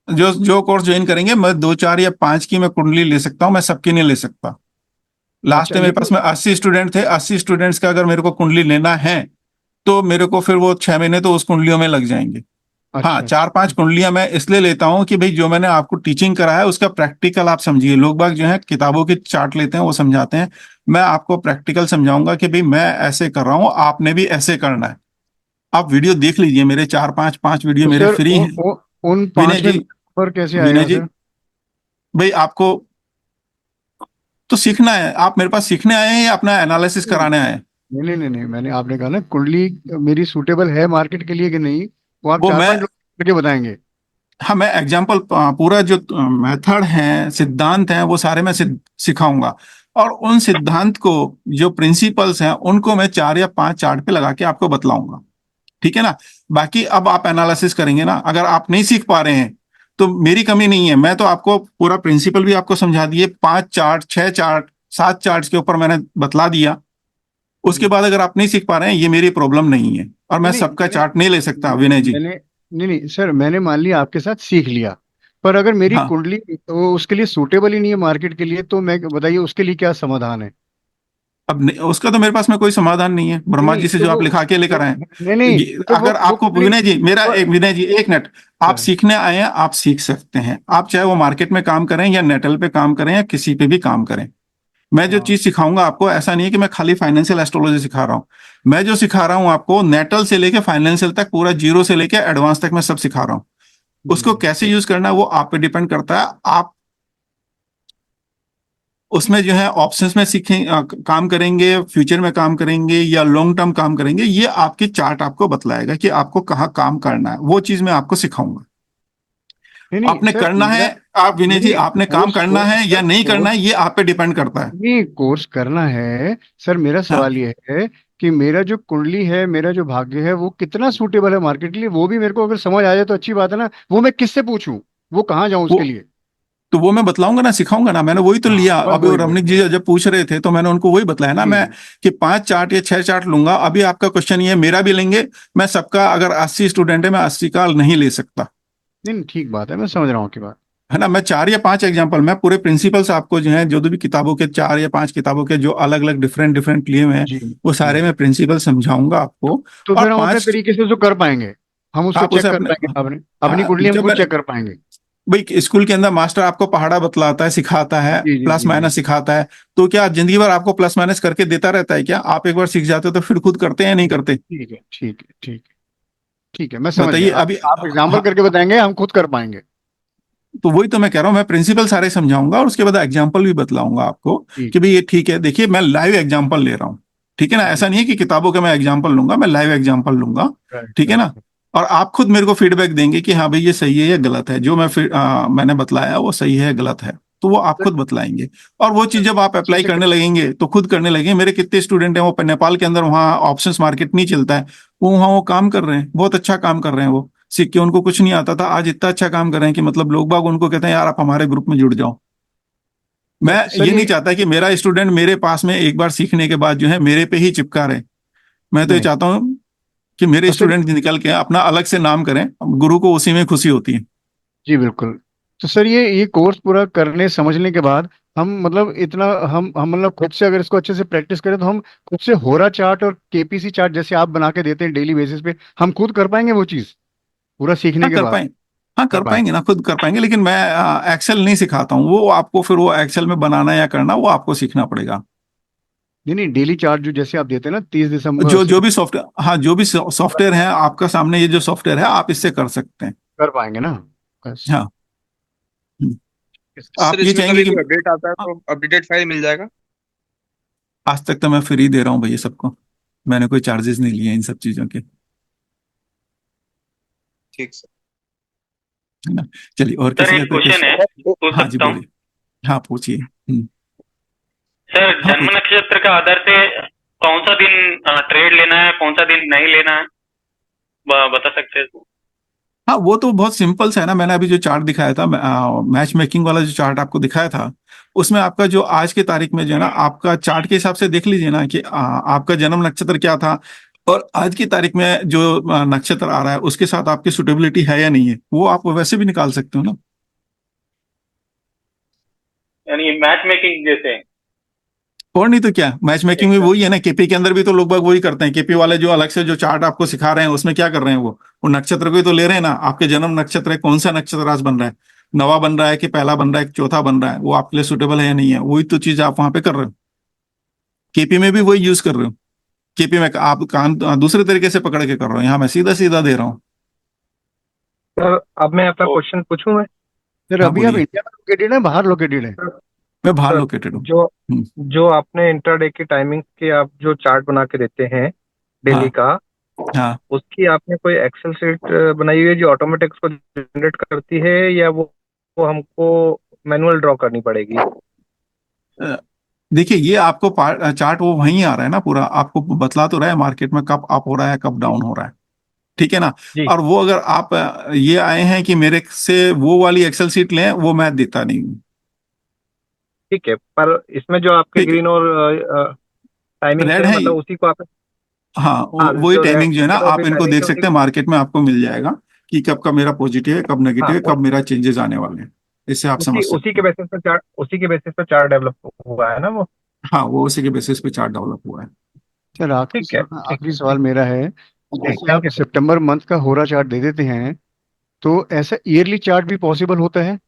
जो जो कोर्स ज्वाइन करेंगे, मैं 2 4 या 5 की मैं कुंडली ले सकता हूँ, मैं सबकी नहीं ले सकता। लास्ट अच्छा टाइम नहीं मेरे पास तो। में 80 स्टूडेंट थे, 80 स्टूडेंट्स का अगर मेरे को कुंडली लेना है तो मेरे को फिर वो 6 महीने तो उस कुंडलियों में लग जाएंगे। हाँ, अच्छा चार अच्छा। पांच कुंडलियां मैं इसलिए लेता हूँ कि भाई जो मैंने आपको टीचिंग करा है उसका प्रैक्टिकल आप समझिए। लोग बाग जो है किताबों की चार्ट लेते हैं, वो समझाते हैं, मैं आपको प्रैक्टिकल समझाऊंगा कि भाई मैं ऐसे कर रहा हूँ, आपने भी ऐसे करना है। आप वीडियो देख लीजिए, मेरे 4 5 5 वीडियो तो मेरे सर फ्री हैं। उन विनय 5 में जी, नंबर कैसे विनय आएगा जी, सर? भाई आपको तो सीखना है, आप मेरे पास सीखने आए हैं या अपना एनालिसिस नहीं कराने आए हैं? नहीं नहीं नहीं, मैंने आपने कहा ना कुंडली मेरी सूटेबल है मार्केट के लिए कि नहीं, वो आप वो चार मैं, पांच लोग करके बताएंगे। हाँ, मैं एग्जाम्पल पूरा जो मेथड है, सिद्धांत है, वो सारे मैं सिखाऊंगा। और उन सिद्धांत को, जो प्रिंसिपल्स हैं, उनको मैं 4 या 5 चार्ट पे लगा के आपको बतलाऊंगा, ठीक है ना। बाकी अब आप एनालिसिस करेंगे ना, अगर आप नहीं सीख पा रहे हैं तो मेरी कमी नहीं है, मैं तो आपको पूरा प्रिंसिपल भी आपको समझा दिए, 5 चार्ट, 6 चार्ट, 7 चार्ट के ऊपर मैंने बतला दिया। उसके बाद अगर आप नहीं सीख पा रहे हैं, ये मेरी प्रॉब्लम नहीं है, और मैं नहीं नहीं सबका मैंने चार्ट नहीं ले सकता विनय जी। मैंने नहीं नहीं सर, मैंने मान लिया आपके साथ सीख लिया, पर अगर मेरी हाँ, कुंडली तो उसके लिए सूटेबल ही नहीं है मार्केट के लिए, तो मैं बताइए उसके लिए क्या समाधान है? अब उसका तो मेरे पास में कोई समाधान नहीं है, नहीं ब्रह्मा नहीं जी से तो जो आप लिखा के लेकर वो आए। नहीं नहीं तो अगर वो आपको कुंडली विनय जी, मेरा पर- एक, विनय जी एक मिनट, आप सीखने आए हैं, आप सीख सकते हैं, आप चाहे वो मार्केट में काम करें या नेटल पे काम करें या किसी पे भी काम करें। मैं जो हाँ चीज सिखाऊंगा आपको, ऐसा नहीं है कि मैं खाली फाइनेंशियल एस्ट्रोलॉजी सिखा रहा हूँ। मैं जो सिखा रहा हूँ आपको, नेटल से लेके फाइनेंशियल तक, पूरा जीरो से लेके एडवांस तक मैं सब सिखा रहा हूँ। उसको कैसे यूज करना है वो आप पे डिपेंड करता है। आप उसमें जो है ऑप्शंस में सीखें, काम करेंगे, फ्यूचर में काम करेंगे या लॉन्ग टर्म काम करेंगे, ये आपकी चार्ट आपको बतलाएगा कि आपको कहाँ काम करना है, वो चीज मैं आपको सिखाऊंगा। नहीं नहीं आपने सर करना है, मेरा आप विनय नहीं जी, नहीं आपने काम कोर्स करना कोर्स है या सर नहीं करना है, कोर्स ये आप पे डिपेंड करता है। नहीं कोर्स करना है सर। मेरा हाँ, सवाल ये है कि मेरा जो कुंडली है, मेरा जो भाग्य है, वो कितना सूटेबल है मार्केट के लिए, वो भी मेरे को अगर समझ आ जाए तो अच्छी बात है ना। वो मैं किससे पूछूं, वो कहाँ जाऊं वो उसके लिए? तो वो मैं बतलाऊंगा ना, सिखाऊंगा ना, मैंने वही तो हाँ, लिया। वही अभी वही रमनीक वही जी जब पूछ रहे थे तो मैंने उनको वही बताया ना, जी मैं कि 5 चार्ट या 6 चार्ट लूंगा। अभी आपका क्वेश्चन ये है, मेरा भी लेंगे, मैं सबका, अगर 80 स्टूडेंट है मैं 80 का नहीं ले सकता, नहीं नहीं, ठीक बात है, मैं समझ रहा हूँ आपकी बात। है ना। मैं 4 या 5 एग्जांपल, मैं पूरे प्रिंसिपल्स आपको जो है, जो भी किताबों के 4 या 5 किताबों के जो अलग अलग डिफरेंट डिफरेंट लिए हुए हैं, जी वो जी। सारे मैं प्रिंसिपल समझाऊंगा आपको। तो और फिर हम अपने 5 तरीके से उसको कर पाएंगे, हम उसको आप उसे चेक कर अपने, पाएंगे, अपने अपनी हाँ, कुंडली हम जब खुद मैं, चेक कर पाएंगे। भाई स्कूल के अंदर मास्टर आपको पहाड़ा बतलाता है, सिखाता है, जी जी प्लस जी जी। माइनस सिखाता है, तो क्या जिंदगी भर आपको प्लस माइनस करके देता रहता है क्या? आप एक बार सीख जाते हो तो फिर खुद करते हैं या नहीं करते? ठीक है ठीक है ठीक है ठीक है, मैं समझ बताइए गया। अभी। आप एग्जाम्पल हाँ, करके बताएंगे, हम खुद कर पाएंगे। तो वही तो मैं कह रहा हूँ, मैं प्रिंसिपल सारे समझाऊंगा और उसके बाद एग्जाम्पल भी बतलाऊंगा आपको ठीक कि भाई ये ठीक है, देखिए मैं लाइव एग्जाम्पल ले रहा हूँ। ठीक है ना, जी। ऐसा नहीं है कि किताबों का मैं एग्जाम्पल लूंगा, मैं लाइव एग्जाम्पल लूंगा। राइट ठीक है राइट। ना। और आप खुद मेरे को फीडबैक देंगे कि हाँ भाई ये सही है या गलत है, जो मैंने बतलाया वो सही है या गलत है, तो वो आप खुद बतलाएंगे। और वो चीज जब आप अप्लाई जैसे करने लगेंगे तो खुद करने लगेंगे। मेरे कितने स्टूडेंट हैं, वो नेपाल के अंदर, वहाँ ऑप्शंस मार्केट नहीं चलता है, वो वहाँ वो काम कर रहे हैं, बहुत अच्छा काम कर रहे हैं। वो सीख के, उनको कुछ नहीं आता था, आज इतना अच्छा काम कर रहे हैं कि मतलब लोग बाग उनको कहते हैं यार आप हमारे ग्रुप में जुड़ जाओ। मैं सर ये ये नहीं चाहता कि मेरा स्टूडेंट मेरे पास में एक बार सीखने के बाद जो है मेरे पे ही चिपका रहे। मैं तो ये नहीं, चाहता हूँ कि मेरे तो सर स्टूडेंट निकल के अपना अलग से नाम करें, गुरु को उसी में खुशी होती है। जी बिल्कुल। तो सर ये कोर्स पूरा करने समझने के बाद हम मतलब इतना हम मतलब खुद से अगर इसको अच्छे से प्रैक्टिस करें तो हम खुद से होरा चार्ट और केपीसी चार्ट जैसे आप बना के देते हैं डेली बेसिस पे, हम खुद कर पाएंगे वो चीज पूरा सीखने हाँ के कर बाद? पाएंगे, हाँ कर कर पाएंगे। पाएंगे ना, खुद कर पाएंगे, लेकिन मैं एक्सेल नहीं सिखाता हूँ, वो आपको फिर वो एक्सेल में बनाना या करना वो आपको सीखना पड़ेगा। नहीं नहीं, डेली चार्ट जो जैसे आप देते हैं ना 30 दिसंबर जो से जो भी सॉफ्टवेयर, हाँ जो भी सॉफ्टवेयर है आपका सामने, ये जो सॉफ्टवेयर है आप इससे कर सकते हैं। कर पाएंगे ना? बस। हाँ। हम्म। सर आप ये इसमें चाहेंगे कभी कि, कोई अपडेट आता है तो अपडेटेड फाइल मिल जाएगा? आज तक तो मैं फ्री दे रहा हूँ भैया सबको, मैंने कोई चार्जेस नहीं लिए इन सब चीजों के, ठीक सर। है ना। चलिए, और सर किसी का एक कोई क्वेश्चन है, क्वेश्चन? पूछ हाँ जी सकता हूँ? बोलिए। हाँ पूछिए। सर हाँ जन्म पूछिए। नक्षत्र के आधार से कौन सा दिन ट्रेड लेना है, कौन सा दिन नहीं लेना है, बता सकते हैं? हाँ वो तो बहुत सिंपल सा है ना, मैंने अभी जो चार्ट दिखाया था, मैच मेकिंग वाला जो चार्ट आपको दिखाया था, उसमें आपका जो आज के तारीख में जो है ना, आपका चार्ट के हिसाब से देख लीजिए ना कि आपका जन्म नक्षत्र क्या था, और आज की तारीख में जो नक्षत्र आ रहा है उसके साथ आपकी सुटेबिलिटी है या नहीं है, वो आप वैसे भी निकाल सकते हो ना। यानी मैच मेकिंग जैसे? और नहीं तो क्या, मैच मेकिंग ठीक में सर। वही है ना, केपी के अंदर भी तो लोग बाग वही करते हैं। केपी वाले जो अलग से जो चार्ट आपको सिखा रहे हैं उसमें क्या कर रहे हैं, वो नक्षत्र को ही तो ले रहे हैं ना। आपके जन्म नक्षत्र है, कौन सा नक्षत्र आज बन रहा है, नवा बन रहा है कि पहला बन रहा है कि चौथा बन रहा है, वो आपके लिए सुटेबल है या नहीं है, वही तो चीज आप वहां पे कर रहे हो। केपी में भी वही यूज कर रहे हो। केपी में आप काम दूसरे तरीके से पकड़ के कर रहे हो, यहाँ मैं सीधा सीधा दे रहा हूँ। सर अब मैं अपना ओ, क्वेश्चन पूछूं मैं? सर हाँ अभी आप बोलिए। इंडिया में लोकेटेड है, बाहर लोकेटेड है? मैं बाहर सर लोकेटेड हूँ। जो हम्म। जो आपने इंट्राडे की टाइमिंग के आप जो चार्ट बना के देते हैं डेली हाँ का, हाँ। उसकी आपने कोई एक्सेल शीट बनाई हुई है जो ऑटोमेटिक उसको जनरेट करती है, या वो हमको मैनुअल ड्रॉ करनी पड़ेगी? अ, देखिए ये आपको चार्ट वो वहीं आ रहा है ना, पूरा आपको बतला तो रहा है मार्केट में कब अप हो रहा है कब डाउन हो रहा है। ठीक है ना। जी और वो अगर आप ये आए हैं कि मेरे से वो वाली एक्सेल शीट लें, वो मैं देता नहीं हूँ। ठीक है, पर इसमें जो आपके ठीक है, ग्रीन और टाइमिंग्स रेड है, है। मतलब उसी को आप, हाँ हाँ वही जो टाइमिंग जो है ना, रेड और आप ग्रीन इनको टाइमिंग्स देख है उसी सकते को, हैं, मार्केट में आपको मिल जाएगा कि कब का मेरा पॉजिटिव है, कब नेगेटिव हाँ है, कब मेरा चेंजेस आने वाले हैं। इससे आप उसी समझ उसी सकते के हैं। बेसिस पर चार्ट, उसी के बेसिस पर चार्ट डेवलप हुआ है ना वो? हाँ वो उसी के बेसिस पे चार्ट डेवलप हुआ है। सर ठीक है ठीक आखिरी सवाल मेरा है कि है, जैसे थैंक आप यू सर। सितंबर मंथ का होरा चार्ट दे देते हैं, तो ऐसा ईयरली चार्ट भी पॉसिबल होता है?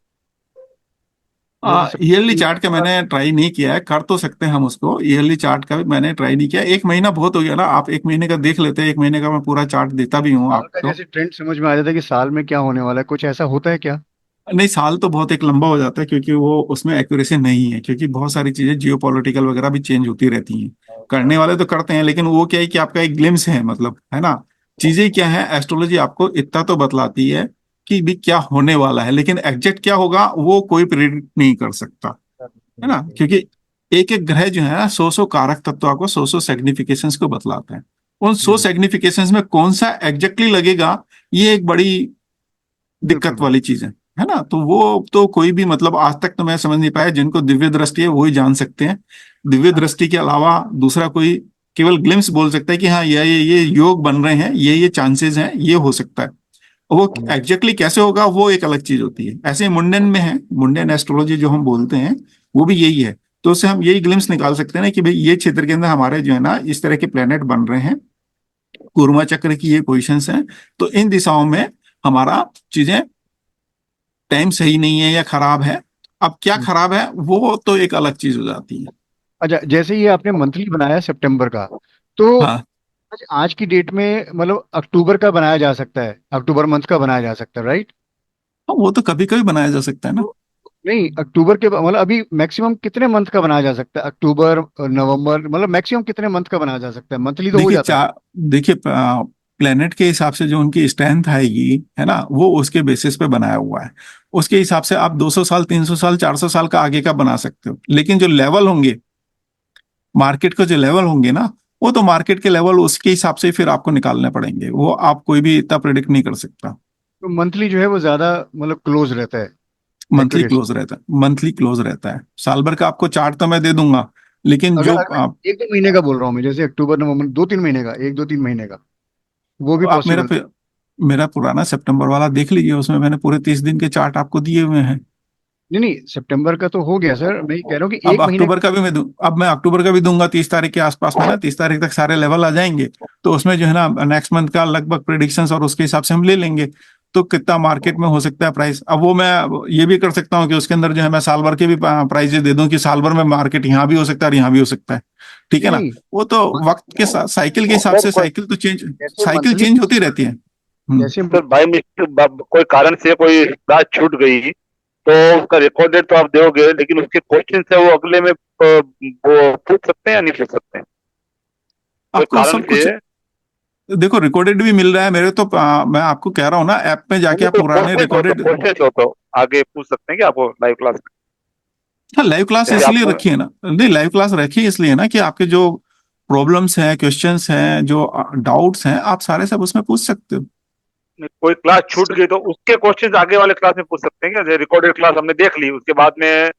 जैसे ईयरली सितंबर चार्ट का मैंने ट्राई नहीं किया है, कर तो सकते हैं हम उसको, ईयरली चार्ट का भी मैंने ट्राई नहीं किया। एक महीना बहुत हो गया ना, आप एक महीने का देख लेते हैं, एक महीने का मैं पूरा चार्ट देता भी हूँ साल का आपको। जैसे ट्रेंड समझ में आ जाता है कि साल में क्या होने वाला है, कुछ ऐसा होता है क्या? नहीं, साल तो बहुत एक लंबा हो जाता है, क्योंकि वो उसमें एक्यूरेसी नहीं है, क्योंकि बहुत सारी चीजें जियो पॉलिटिकल वगैरह भी चेंज होती रहती हैं। करने वाले तो करते हैं, लेकिन वो क्या है कि आपका एक ग्लिम्स है, मतलब है ना। चीजें क्या है, एस्ट्रोलॉजी आपको इतना तो बतलाती है कि भी क्या होने वाला है, लेकिन एग्जैक्ट क्या होगा वो कोई प्रिडिक्ट नहीं कर सकता, है ना। क्योंकि एक एक ग्रह जो है ना, 100 कारक तत्व को 100 सिग्निफिकेशंस को बतलाते हैं। उन 100 जी सिग्निफिकेशंस में कौन सा एग्जैक्टली लगेगा, ये एक बड़ी बिल्कुल दिक्कत वाली चीज है। है ना। तो वो तो कोई भी मतलब आज तक तो मैं समझ नहीं पाया, जिनको दिव्य दृष्टि है वही जान सकते हैं। दिव्य दृष्टि के अलावा दूसरा कोई केवल ग्लिम्स बोल सकता है कि हाँ ये योग बन रहे हैं, ये चांसेस हैं, ये हो सकता है। वो एग्जैक्टली कैसे होगा वो एक अलग चीज होती है। ऐसे ही मुंडन में है, मुंडन एस्ट्रोलॉजी जो हम बोलते हैं वो भी यही है। तो उससे हम यही ग्लिम्स निकाल सकते हैं ना कि भाई ये क्षेत्र के अंदर हमारे जो है ना इस तरह के प्लेनेट बन रहे हैं, कुर्मा चक्र की ये पोजिशंस हैं, तो इन दिशाओं में हमारा चीजें टाइम सही नहीं है या खराब है। अब क्या खराब है वो तो एक अलग चीज हो जाती है। अच्छा, जैसे ये आपने मंथली बनाया सितंबर का, तो हाँ आज की डेट में मतलब अक्टूबर का बनाया जा सकता है, अक्टूबर मंथ का बनाया जा सकता है, राइट? हाँ, वो तो कभी कभी बनाया जा सकता है ना। नहीं, अक्टूबर के मतलब अभी मैक्सिमम कितने मंथ का बनाया जा सकता है? अक्टूबर नवंबर, मतलब मैक्सिमम कितने मंथ का बनाया जा सकता है? मंथली तो हो देखिए जाता है। देखिए प्लेनेट के हिसाब से जो उनकी स्ट्रेंथ आएगी है ना, वो उसके बेसिस पे बनाया हुआ है। उसके हिसाब से आप 200 साल, 300 साल, 400 साल का आगे का बना सकते हो, लेकिन जो लेवल होंगे, मार्केट के जो लेवल होंगे ना, वो तो मार्केट के लेवल उसके हिसाब से ही फिर आपको निकालने पड़ेंगे। वो आप कोई भी इतना प्रिडिक्ट नहीं कर सकता। तो मंथली जो है वो ज्यादा मतलब क्लोज रहता है, मंथली एक्यूरेसी। क्लोज रहता है, मंथली क्लोज रहता है। साल भर का आपको चार्ट तो मैं दे दूंगा, लेकिन अगर जो अगर मैं 1-2 महीने का बोल रहा हूँ मैं, जैसे अक्टूबर नवंबर, 2-3 महीने का, 1-2-3 महीने का, वो भी आप पॉसिबल? मेरा पुराना सितंबर वाला देख लीजिए, उसमें मैंने पूरे 30 दिन के चार्ट आपको दिए हुए हैं। नहीं नहीं, सितंबर का तो हो गया सर, मैं ये कह रहा हूँ कि अब एक महीने अक्टूबर का भी मैं दूं, अब मैं अक्टूबर का भी दूंगा 30 तारीख के आसपास में ना, 30 तारीख तक सारे लेवल आ जाएंगे। तो उसमें जो है ना नेक्स्ट मंथ का लगभग प्रिडिक्शंस और उसके हिसाब से हम ले लेंगे। तो कितना मार्केट में हो सकता है प्राइस, अब वो मैं ये भी कर सकता हूँ कि उसके अंदर जो है मैं साल भर के भी प्राइजेस दे दूं कि साल भर में मार्केट यहाँ भी हो सकता है और यहाँ भी हो सकता है। ठीक है नहीं ना। नहीं, वो तो वक्त के साथ साइकिल के हिसाब सर से, पर जैसे साइकिल मंथली, चेंज होती रहती है। जैसे सर बाई मिस्टेक कोई कारण से कोई क्लास छूट गई तो उसका रिकॉर्डेड तो आप दोगे, लेकिन उसके क्वेश्चन है वो अगले में वो पूछ सकते हैं या नहीं पूछ सकते हैं कोई आपको कारण सब से? कुछ देखो, रिकॉर्डेड भी मिल रहा है मेरे तो मैं आपको कह रहा हूँ ना, ऐप में जाके नहीं आप तो पुराने रिकॉर्डेड। क्वेश्चन हो तो आगे पूछ सकते हैं कि आपको लाइव क्लास में, हाँ, लाइव क्लास जैसे इसलिए आपको रखी है ना, नहीं लाइव क्लास रखी है इसलिए ना कि आपके जो प्रॉब्लम्स हैं, क्वेश्चंस हैं, जो डाउट्स हैं, आप सारे सब उसमें पूछ सकते हो। कोई क्लास छूट गई तो उसके क्वेश्चन आगे वाले क्लास में पूछ सकते हैं क्या? रिकॉर्डेड क्लास हमने देख ली, उसके बाद में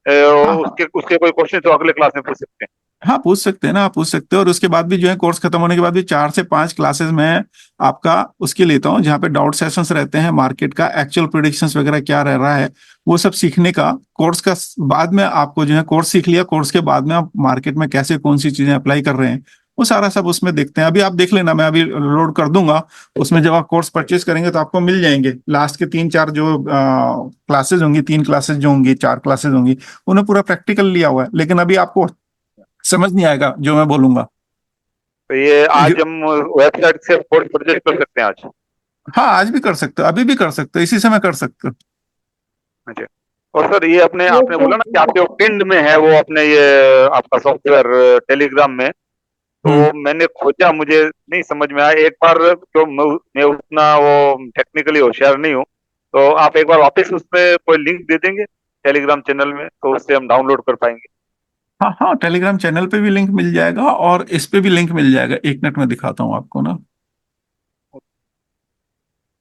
हाँ हाँ उसके उसके कोई क्वेश्चन तो अगले क्लास में पूछ सकते हैं। हाँ, पूछ सकते हैं ना, आप पूछ सकते हो। और उसके बाद भी जो है कोर्स खत्म होने के बाद भी 4 से 5 क्लासेस में आपका उसकी लेता हूँ, जहाँ पे डाउट सेशंस रहते हैं, मार्केट का एक्चुअल प्रिडिक्शंस वगैरह क्या रह रहा है वो सब सीखने का। कोर्स का बाद में आपको जो है कोर्स सीख लिया, कोर्स के बाद में आप मार्केट में कैसे कौन सी चीजें अप्लाई कर रहे हैं वो सारा सब उसमें देखते हैं। अभी आप देख लेना, मैं अभी लोड कर दूंगा उसमें। जब आप कोर्स परचेज करेंगे तो आपको मिल जाएंगे लास्ट के 3-4 जो क्लासेज होंगी, 3 क्लासेज जो होंगी, 4 क्लासेज होंगी, उन्हें पूरा प्रैक्टिकल लिया हुआ है। लेकिन अभी आपको समझ नहीं आएगा जो मैं बोलूंगा। तो ये आज ये- हम वेबसाइट से कोर्स परचेज कर सकते हैं आज? हाँ, आज भी कर सकते हो, अभी भी कर सकते हो, इसी समय कर सकते हो। अच्छा। और सर ये अपने ये आपने जो बोला ना कि आपके पिंड में है वो अपने ये आपका सॉफ्टवेयर टेलीग्राम में, तो हम्म। मैंने खोजा, मुझे नहीं समझ में आया एक बार, तो मैं उतना वो टेक्निकली होशियार नहीं हूँ, तो आप एक बार वापस उस पे कोई लिंक दे देंगे टेलीग्राम चैनल में, तो उससे हम डाउनलोड कर पाएंगे। हाँ हाँ, टेलीग्राम चैनल पे भी लिंक मिल जाएगा और इस पे भी लिंक मिल जाएगा। एक मिनट में दिखाता हूँ आपको ना।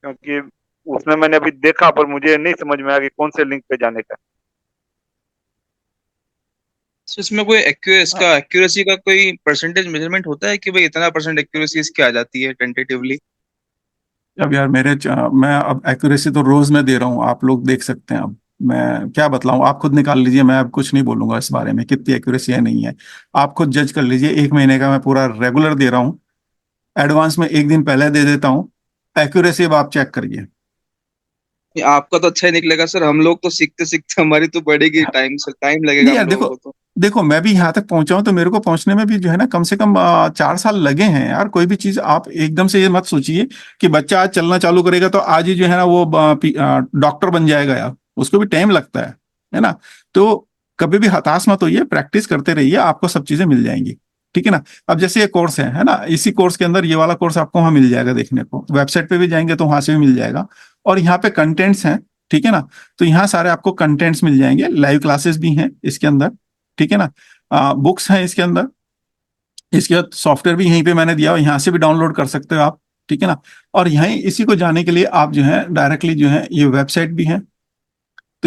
क्योंकि उसमें मैंने अभी देखा पर मुझे नहीं समझ में आया कि कौन से लिंक पे जाने का। तो इसमें कोई इसका एक्यूरेसी का कोई परसेंटेज मेजरमेंट होता है कि भाई इतना परसेंट एक्यूरेसी इसकी आ जाती है टेंटेटिवली? अब यार मैं अब एक्यूरेसी तो रोज में दे रहा हूँ, आप लोग देख सकते हैं। अब मैं क्या बतलाऊं, आप खुद निकाल लीजिए। मैं अब कुछ नहीं बोलूंगा इस बारे में कितनी एक्यूरेसी है नहीं है। आप खुद जज कर लीजिए। 1 महीने का मैं पूरा रेगुलर दे रहा हूँ, एडवांस में 1 दिन पहले दे देता हूँ। एक्यूरेसी अब आप चेक करिए। आपका तो अच्छा ही निकलेगा सर, हम लोग तो सीखते सीखते हमारी तो बढ़ेगी, टाइम से टाइम लगेगा नहीं हम यार, लोगों देखो को तो। देखो, मैं भी यहाँ तक पहुंचा हूं तो मेरे को पहुंचने में भी जो है ना कम से कम 4 साल लगे हैं यार। कोई भी चीज आप एकदम से ये मत सोचिए कि बच्चा आज चलना चालू करेगा तो आज ही जो है ना वो डॉक्टर बन जाएगा यार। उसको भी टाइम लगता है ना। तो कभी भी हताश मत होइए, प्रैक्टिस करते रहिए, आपको सब चीजें मिल जाएंगी। ठीक है ना। अब जैसे ये कोर्स है ना, इसी कोर्स के अंदर ये वाला कोर्स आपको वहां मिल जाएगा देखने को। वेबसाइट पे भी जाएंगे तो वहां से भी मिल जाएगा। और यहाँ पे कंटेंट्स हैं, ठीक है ना। तो यहाँ सारे आपको कंटेंट्स मिल जाएंगे, लाइव क्लासेस भी हैं इसके अंदर, ठीक है ना। बुक्स हैं इसके अंदर। इसके बाद सॉफ्टवेयर भी यहीं पे मैंने दिया हुआ, यहाँ से भी डाउनलोड कर सकते हो आप, ठीक है ना। और यहीं इसी को जाने के लिए आप जो है डायरेक्टली जो है ये वेबसाइट भी है,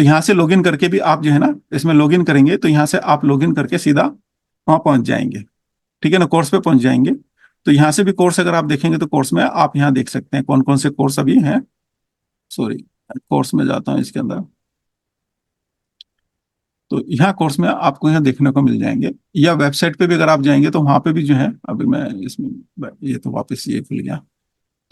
तो यहाँ से लॉगिन करके भी आप जो है ना इसमें लॉगिन करेंगे तो यहाँ से आप लॉगिन करके सीधा वहाँ पहुंच जाएंगे, ठीक है ना, कोर्स पे पहुंच जाएंगे। तो यहाँ से भी कोर्स अगर आप देखेंगे तो कोर्स में आप यहाँ देख सकते हैं कौन कौन से कोर्स अभी हैं। सॉरी, कोर्स में जाता हूँ इसके अंदर, तो यहाँ कोर्स में आपको यहाँ देखने को मिल जाएंगे, या वेबसाइट पे भी अगर आप जाएंगे तो वहाँ पे भी जो है, अभी मैं इसमें, ये तो वापस ये खुल गया।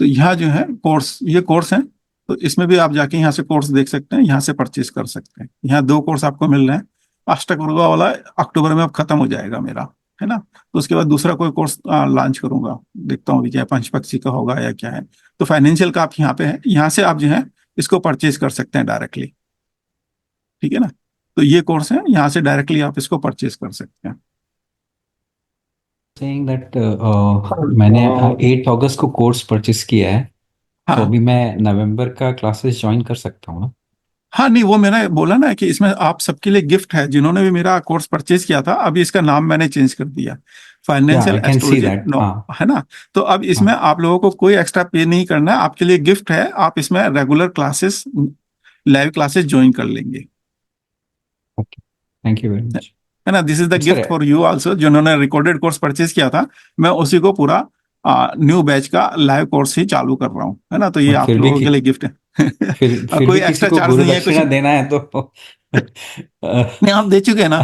तो यहाँ जो है कोर्स, ये कोर्स है, तो इसमें भी आप जाके यहाँ से कोर्स देख सकते हैं, यहाँ से परचेज कर सकते हैं। यहाँ 2 कोर्स आपको मिल रहे हैं। अष्टकवर्गा वाला अक्टूबर में अब खत्म हो जाएगा मेरा, है ना। तो उसके बाद दूसरा कोई कोर्स लॉन्च करूंगा, देखता हूँ क्या पंच पक्षी का होगा या क्या है। तो फाइनेंशियल का आप यहाँ पे है, यहाँ से आप जो है इसको परचेज कर सकते हैं डायरेक्टली, ठीक है ना। तो ये कोर्स है, यहाँ से डायरेक्टली आप इसको परचेज कर सकते हैं। सेइंग दैट मैंने 8 अगस्त को कोर्स परचेस किया है, तो हाँ अभी मैं नवंबर का क्लासेस ज्वाइन कर सकता हूँ ना? हाँ, नहीं वो मैंने बोला ना कि इसमें आप सबके लिए गिफ्ट है, जिन्होंने भी मेरा कोर्स परचेज किया था, अभी इसका नाम मैंने चेंज कर दिया, या financial I can see astrology that. No, हाँ है ना। तो अब इसमें हाँ, आप लोगों को कोई एक्स्ट्रा पे नहीं करना है, आपके लिए गिफ्ट है, आप इसमें regular classes, live classes join कर लेंगे, okay, thank you very much है ना। This is the sir. Gift for you also, जिन्होंने रिकॉर्डेड कोर्स परचेज किया था, मैं उसी को पूरा न्यू बैच का लाइव कोर्स ही चालू कर रहा हूँ, है ना। तो ये और आप फिर भी लोगों के लिए गिफ्ट है। और फिर कोई भी किसी एक्स्ट्रा को चार्ज गुरु नहीं है कुछ। दक्षिणा देना है तो नहीं, आप दे चुके हैं ना,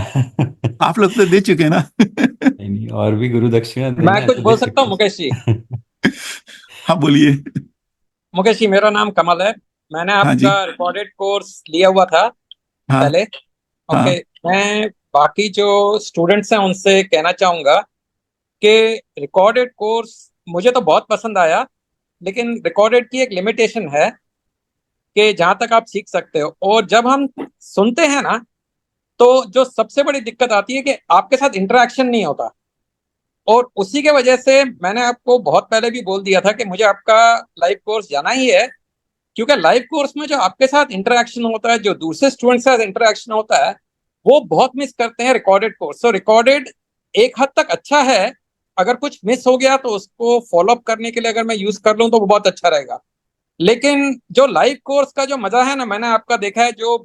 आप लोग तो दे चुके हैं ना। नहीं नहीं, और भी गुरु दक्षिणा देना मैं है कुछ तो बोल दे सकता हूँ सकते मुकेश जी? हैं। हाँ बोलिए। मुकेश जी, मेरा नाम कमल है। मैंने हाँ जी। आपका रिकॉर्डेड कोर्स लिया हुआ था हाँ पहले। ओके, हाँ मैं बाकी जो स्टूडेंट्स हैं उनसे कहना चाहूंगा कि रिकॉर्डेड कोर्स मुझे तो बहुत पसंद आया, लेकिन रिकॉर्डेड की एक लिमिटेशन है कि जहां तक आप सीख सकते हो, और जब हम सुनते हैं ना, तो जो सबसे बड़ी दिक्कत आती है कि आपके साथ इंटरेक्शन नहीं होता। और उसी के वजह से मैंने आपको बहुत पहले भी बोल दिया था कि मुझे आपका लाइव कोर्स जाना ही है, क्योंकि लाइव कोर्स में जो आपके साथ इंटरेक्शन होता है, जो दूसरे स्टूडेंट के साथ इंटरेक्शन होता है, वो बहुत मिस करते हैं रिकॉर्डेड कोर्स। तो रिकॉर्डेड एक हद तक अच्छा है, अगर कुछ मिस हो गया तो उसको फॉलो अप करने के लिए अगर मैं यूज कर लूँ तो वो बहुत अच्छा रहेगा। लेकिन जो लाइव कोर्स का जो मजा है ना, मैंने आपका देखा है, जो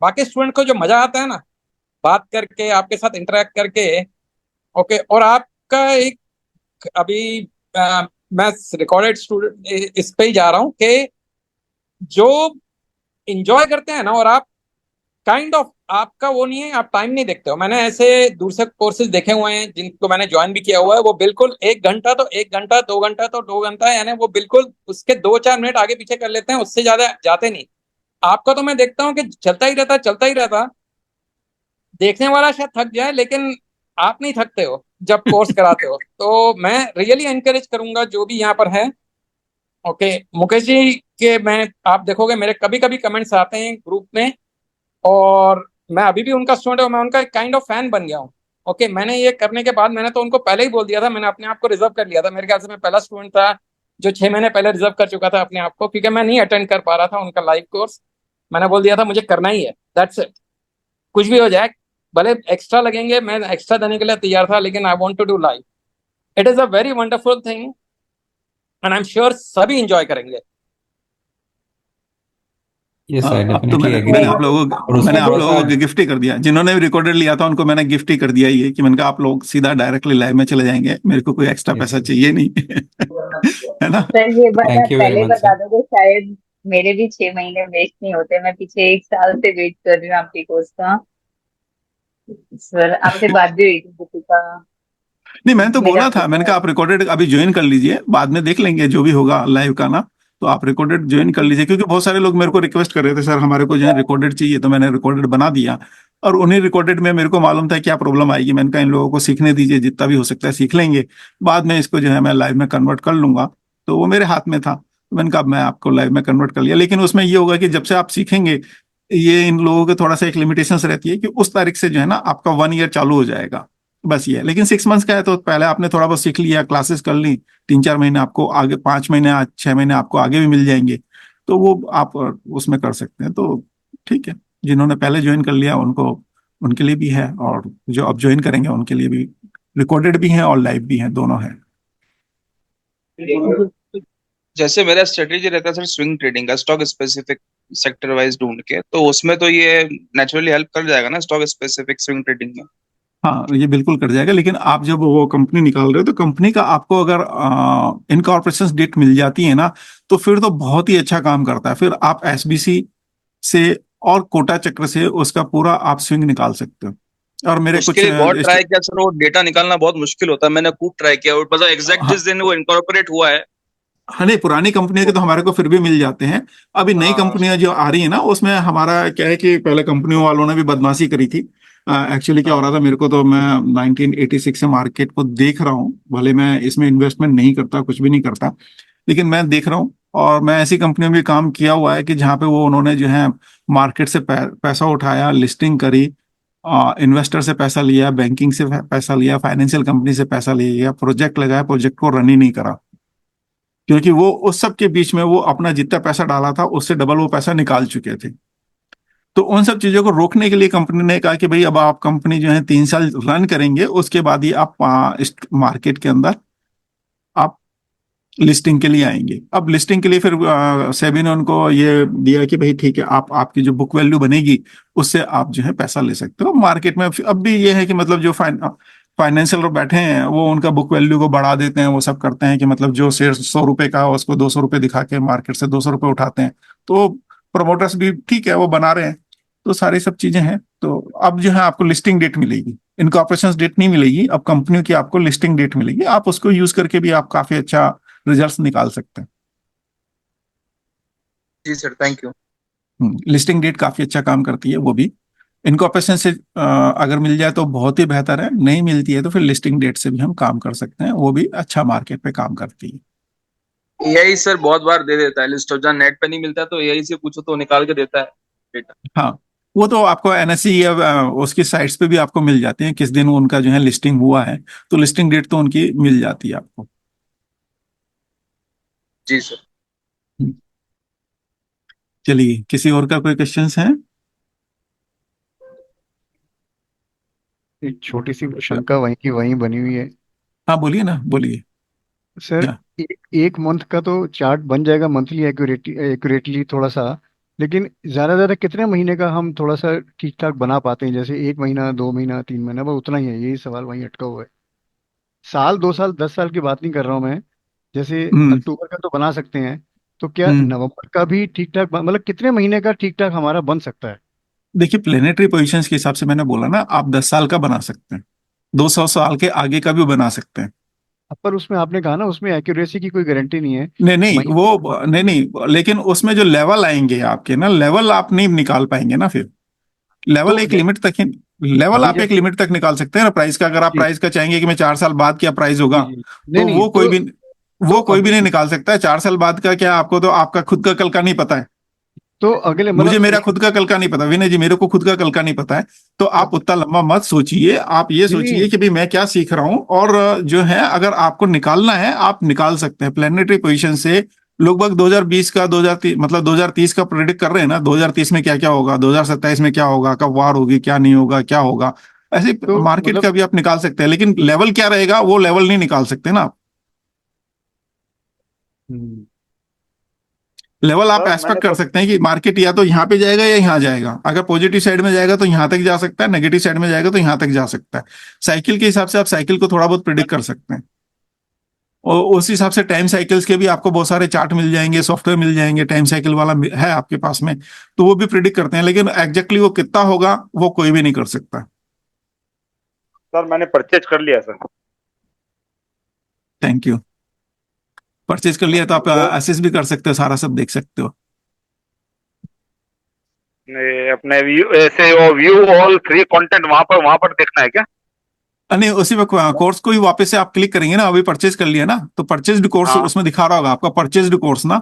बाकी स्टूडेंट को जो मजा आता है ना, बात करके, आपके साथ इंटरेक्ट करके। ओके, और आपका एक अभी मैं रिकॉर्डेड स्टूडेंट इस पे ही जा रहा हूँ कि जो इंजॉय करते हैं ना, और आप काइंड ऑफ, आपका वो नहीं है, आप टाइम नहीं देखते हो। मैंने ऐसे दूसरे कोर्सेज देखे हुए हैं जिनको मैंने ज्वाइन भी किया हुआ है, वो बिल्कुल 1 घंटा तो 1 घंटा, 2 घंटा तो 2 घंटा, यानी वो बिल्कुल उसके 2-4 मिनट आगे पीछे कर लेते हैं, उससे ज्यादा जाते नहीं। आपका तो मैं देखता हूँ कि चलता ही रहता, चलता ही रहता। देखने वाला शायद थक जाए, लेकिन आप नहीं थकते हो जब कोर्स कराते हो। तो मैं रियली एनकरेज करूंगा जो भी यहाँ पर है। ओके मुकेश जी, के मैं, आप देखोगे मेरे कभी कभी कमेंट्स आते हैं ग्रुप में, और मैं अभी भी उनका स्टूडेंट हूँ, मैं उनका एक काइंड ऑफ फैन बन गया हूँ। ओके, मैंने ये करने के बाद मैंने तो उनको पहले ही बोल दिया था, मैंने अपने आप को रिजर्व कर लिया था। मेरे ख्याल से मैं पहला स्टूडेंट था जो 6 महीने पहले रिजर्व कर चुका था अपने आप को, क्योंकि मैं नहीं अटेंड कर पा रहा था उनका लाइव कोर्स। मैंने बोल दिया था मुझे करना ही है, दैट्स इट। कुछ भी हो जाए, भले एक्स्ट्रा लगेंगे, मैं एक्स्ट्रा देने के लिए तैयार था, लेकिन I want to do live. It is a very wonderful thing, and I am sure सभी इंजॉय करेंगे। यस, आई अब तो डेफिनेटली मैंने एग्री। मैंने आप लोगों और उसमें मैंने आप थोड़ा लोगों सा को गिफ्ट ही कर दिया, जिन्होंने भी रिकॉर्डेड लिया था उनको मैंने गिफ्ट ही कर दिया ये, कि मैंने कहा आप लोग सीधा डायरेक्टली लाइव में चले जाएंगे, मेरे को कोई एक्स्ट्रा यस पैसा यस, चाहिए नहीं। है ना। सर ये बता, थैंक यू वेरी पहले मच बता सर। दो तो शायद मेरे भी 6 महीने वेस्ट नहीं होते। मैं पीछे 1 साल से वेट कर रही हूँ आपके कोर्स का। सर आपसे बात भी हुई थी दीपिका, नहीं, मैंने तो मेरा बोला था, मैंने कहा आप रिकॉर्डेड अभी ज्वाइन कर लीजिए, बाद में देख लेंगे जो भी होगा लाइव का ना। तो आप रिकॉर्डेड ज्वाइन कर लीजिए, क्योंकि बहुत सारे लोग मेरे को रिक्वेस्ट कर रहे थे, सर हमारे को जो है रिकॉर्डेड चाहिए, तो मैंने रिकॉर्डेड बना दिया। और उन्हीं रिकॉर्डेड में मेरे को मालूम था क्या प्रॉब्लम आएगी, मैंने कहा इन लोगों को सीखने दीजिए, जितना भी हो सकता है सीख लेंगे, बाद में इसको जो है मैं लाइव में कन्वर्ट कर लूंगा। तो वो मेरे हाथ में था, तो मैंने कहा मैं आपको लाइव में कन्वर्ट कर लिया। लेकिन उसमें ये होगा कि जब से आप सीखेंगे, ये इन लोगों के थोड़ा सा एक लिमिटेशंस रहती है कि उस तारीख से जो है ना आपका 1 ईयर चालू हो जाएगा, बस ये है। लेकिन 6 मंथ्स का है, तो पहले आपने थोड़ा बहुत सीख लिया, क्लासेस कर ली, 3-4 महीने आपको आगे, 5 महीने 6 महीने आपको आगे भी मिल जाएंगे, तो वो आप उसमें कर सकते हैं। तो ठीक है, जिन्होंने पहले ज्वाइन कर लिया उनको, उनके लिए भी है, और जो अब ज्वाइन करेंगे उनके लिए भी रिकॉर्डेड भी है और लाइव भी है, दोनों है। जैसे मेरा स्ट्रेटेजी रहता है सर स्विंग ट्रेडिंग का, स्टॉक स्पेसिफिक सेक्टर वाइज ढूंढ के, तो उसमें तो ये नेचुरली हेल्प कर जाएगा ना स्टॉक स्पेसिफिक स्विंग ट्रेडिंग में। हाँ, ये बिल्कुल कर जाएगा, लेकिन आप जब वो कंपनी निकाल रहे हो तो कंपनी का आपको अगर इनकॉर्पोरेशन डेट मिल जाती है ना, तो फिर तो बहुत ही अच्छा काम करता है। फिर आप एसबीसी से और कोटा चक्र से उसका पूरा आप स्विंग निकाल सकते हो। और मेरे उसके कुछ लिए बहुत ट्राई किया सर, वो डेटा निकालना बहुत मुश्किल होता है, मैंने खूब ट्राई किया, और मतलब एग्जैक्ट हाँ, जिस दिन वो इनकॉर्पोरेट हुआ है। हाँ, नहीं, पुरानी कंपनियों के तो हमारे को फिर भी मिल जाते हैं। अभी नई हाँ कंपनियां जो आ रही है ना, उसमें हमारा क्या है कि पहले कंपनियों वालों ने भी बदमाशी करी थी। एक्चुअली क्या हो हाँ। रहा था, मेरे को तो मैं 1986 से मार्केट को देख रहा हूँ, भले मैं इसमें इन्वेस्टमेंट नहीं करता, कुछ भी नहीं करता, लेकिन मैं देख रहा हूँ। और मैं ऐसी कंपनियों में भी काम किया हुआ है कि जहाँ पे वो उन्होंने जो है मार्केट से पैसा उठाया, लिस्टिंग करी, इन्वेस्टर से पैसा लिया, बैंकिंग से पैसा लिया, फाइनेंशियल कंपनी से पैसा लिया, प्रोजेक्ट लगाया, प्रोजेक्ट को रन ही नहीं करा, क्योंकि वो उस सब के बीच में वो अपना जितना पैसा डाला था उससे डबल वो पैसा निकाल चुके थे। तो उन सब चीजों को रोकने के लिए कंपनी ने कहा कि भाई अब आप कंपनी जो है 3 साल रन करेंगे, उसके बाद ही आप इस मार्केट के अंदर आप लिस्टिंग के लिए आएंगे। अब लिस्टिंग के लिए फिर सेबी ने उनको ये दिया कि भाई ठीक है, आप आपकी जो बुक वैल्यू बनेगी उससे आप जो है पैसा ले सकते हो मार्केट में। अब भी ये है कि मतलब जो फाइनेंशियल बैठे हैं वो उनका बुक वैल्यू को बढ़ा देते हैं, वो सब करते हैं कि मतलब जो शेयर 100 रुपए का है उसको 200 रुपए दिखा के मार्केट से 200 रुपए उठाते हैं। तो प्रमोटर्स भी ठीक है, वो बना रहे हैं। तो सारी सब चीजें हैं। तो अब जो है आपको लिस्टिंग डेट मिलेगी, इनकॉर्पोरेशन डेट नहीं मिलेगी, अब कंपनियों की आपको लिस्टिंग डेट मिलेगी। आप उसको यूज करके भी आप काफी अच्छा रिजल्ट्स निकाल सकते हैं। जी sir, thank you. Listing date काफी अच्छा काम करती है वो भी। इनकॉर्पोरेशन से अगर मिल जाए तो बहुत ही बेहतर है, नहीं मिलती है तो फिर लिस्टिंग डेट से भी हम काम कर सकते हैं, वो भी अच्छा मार्केट पे काम करती है। एआई सर बहुत बार दे देता है लिस्ट, जहाँ नेट पे नहीं मिलता तो एआई से पूछो तो निकाल के देता है डेटा। हाँ, वो तो आपको एनएससी या उसकी साइट्स पे भी आपको मिल जाते हैं किस दिन उनका जो है लिस्टिंग हुआ है, तो लिस्टिंग डेट तो उनकी मिल जाती है आपको। जी सर। हम्म, चलिए, किसी और का कोई क्वेश्चंस है? एक छोटी सी शंका वहीं की वहीं बनी हुई है हाँ, बोलिए ना, बोलिए। सर। क्या? एक मंथ का तो चार्ट बन जाएगा मंथली एक्यूरेटली थोड़ा सा, लेकिन ज्यादा ज्यादा कितने महीने का हम थोड़ा सा ठीक ठाक बना पाते हैं? जैसे 1 महीना, 2 महीना, 3 महीना, बस उतना ही है, यही सवाल वहीं अटका हुआ है। साल, 2 साल, 10 साल की बात नहीं कर रहा हूँ मैं। जैसे हम्म। अक्टूबर का तो बना सकते हैं, तो क्या हम्म। नवंबर का भी ठीक ठाक मतलब कितने महीने का ठीक ठाक हमारा बन सकता है? देखिए, प्लेनेटरी पोजीशंस के हिसाब से मैंने बोला ना, आप 10 साल का बना सकते हैं, 200 साल के आगे का भी बना सकते हैं। अब पर उसमें आपने कहा ना, उसमें एक्यूरेसी की कोई गारंटी नहीं है। नहीं नहीं, महीने वो नहीं नहीं, लेकिन उसमें जो लेवल आएंगे आपके ना, लेवल आप नहीं निकाल पाएंगे ना फिर। लेवल तो एक लिमिट तक ही, लेवल अभी आप एक जैसे, लिमिट तक निकाल सकते हैं ना प्राइस का। अगर आप जी प्राइस का चाहेंगे कि मैं 4 साल बाद क्या प्राइस होगा, जी जी, नहीं तो नहीं, तो वो कोई भी अभी, नहीं निकाल सकता है। 4 साल बाद का क्या, आपको तो आपका खुद का कल का नहीं पता है। तो अगले मुझे मतलब मेरा खुद का कल का नहीं पता, विनय जी, मेरे को खुद का कल का नहीं पता है। तो आप उतना लंबा मत सोचिए, आप ये नहीं सोचिए नहीं, कि भाई मैं क्या सीख रहा हूं, और जो है अगर आपको निकालना है आप निकाल सकते हैं प्लेनेटरी पोजीशन से। लगभग 2020 का 2030, मतलब 2030 का प्रेडिक्ट कर रहे हैं ना, 2030 में क्या क्या होगा, 2027 में क्या होगा, कब वार होगी, क्या नहीं होगा, क्या होगा, ऐसे तो मार्केट मतलब, का भी आप निकाल सकते हैं। लेकिन लेवल क्या रहेगा वो लेवल नहीं निकाल सकते ना आप। हम्म, लेवल आप सर मैंने एक्सपेक्ट कर तो सकते हैं कि मार्केट या तो यहाँ पे जाएगा या यहाँ जाएगा। अगर पॉजिटिव साइड में जाएगा तो यहाँ तक जा सकता है, नेगेटिव साइड में जाएगा तो यहाँ तक जा सकता है। साइकिल के हिसाब से आप साइकिल को थोड़ा बहुत प्रिडिक्ट कर सकते हैं, और उस हिसाब से टाइम साइकिल्स के भी आपको बहुत सारे चार्ट मिल जाएंगे, सॉफ्टवेयर मिल जाएंगे, टाइम साइकिल वाला है आपके पास में, तो वो भी प्रिडिक्ट करते हैं। लेकिन एग्जैक्टली वो कितना होगा वो कोई भी नहीं कर सकता। सर मैंने परचेज कर लिया सर। Thank you. परचेज कर लिया तो आप वो असेस भी कर सकते हो, सारा सब देख सकते हो। अपने व्यू ऐसे वो व्यू ऑल फ्री कंटेंट वहां पर देखना है क्या? नहीं, उसी में कोर्स को ही वापस से आप क्लिक करेंगे ना, अभी परचेज कर लिया ना, तो परचेज्ड कोर्स हाँ उसमें दिखा रहा होगा आपका, परचेज्ड कोर्स ना।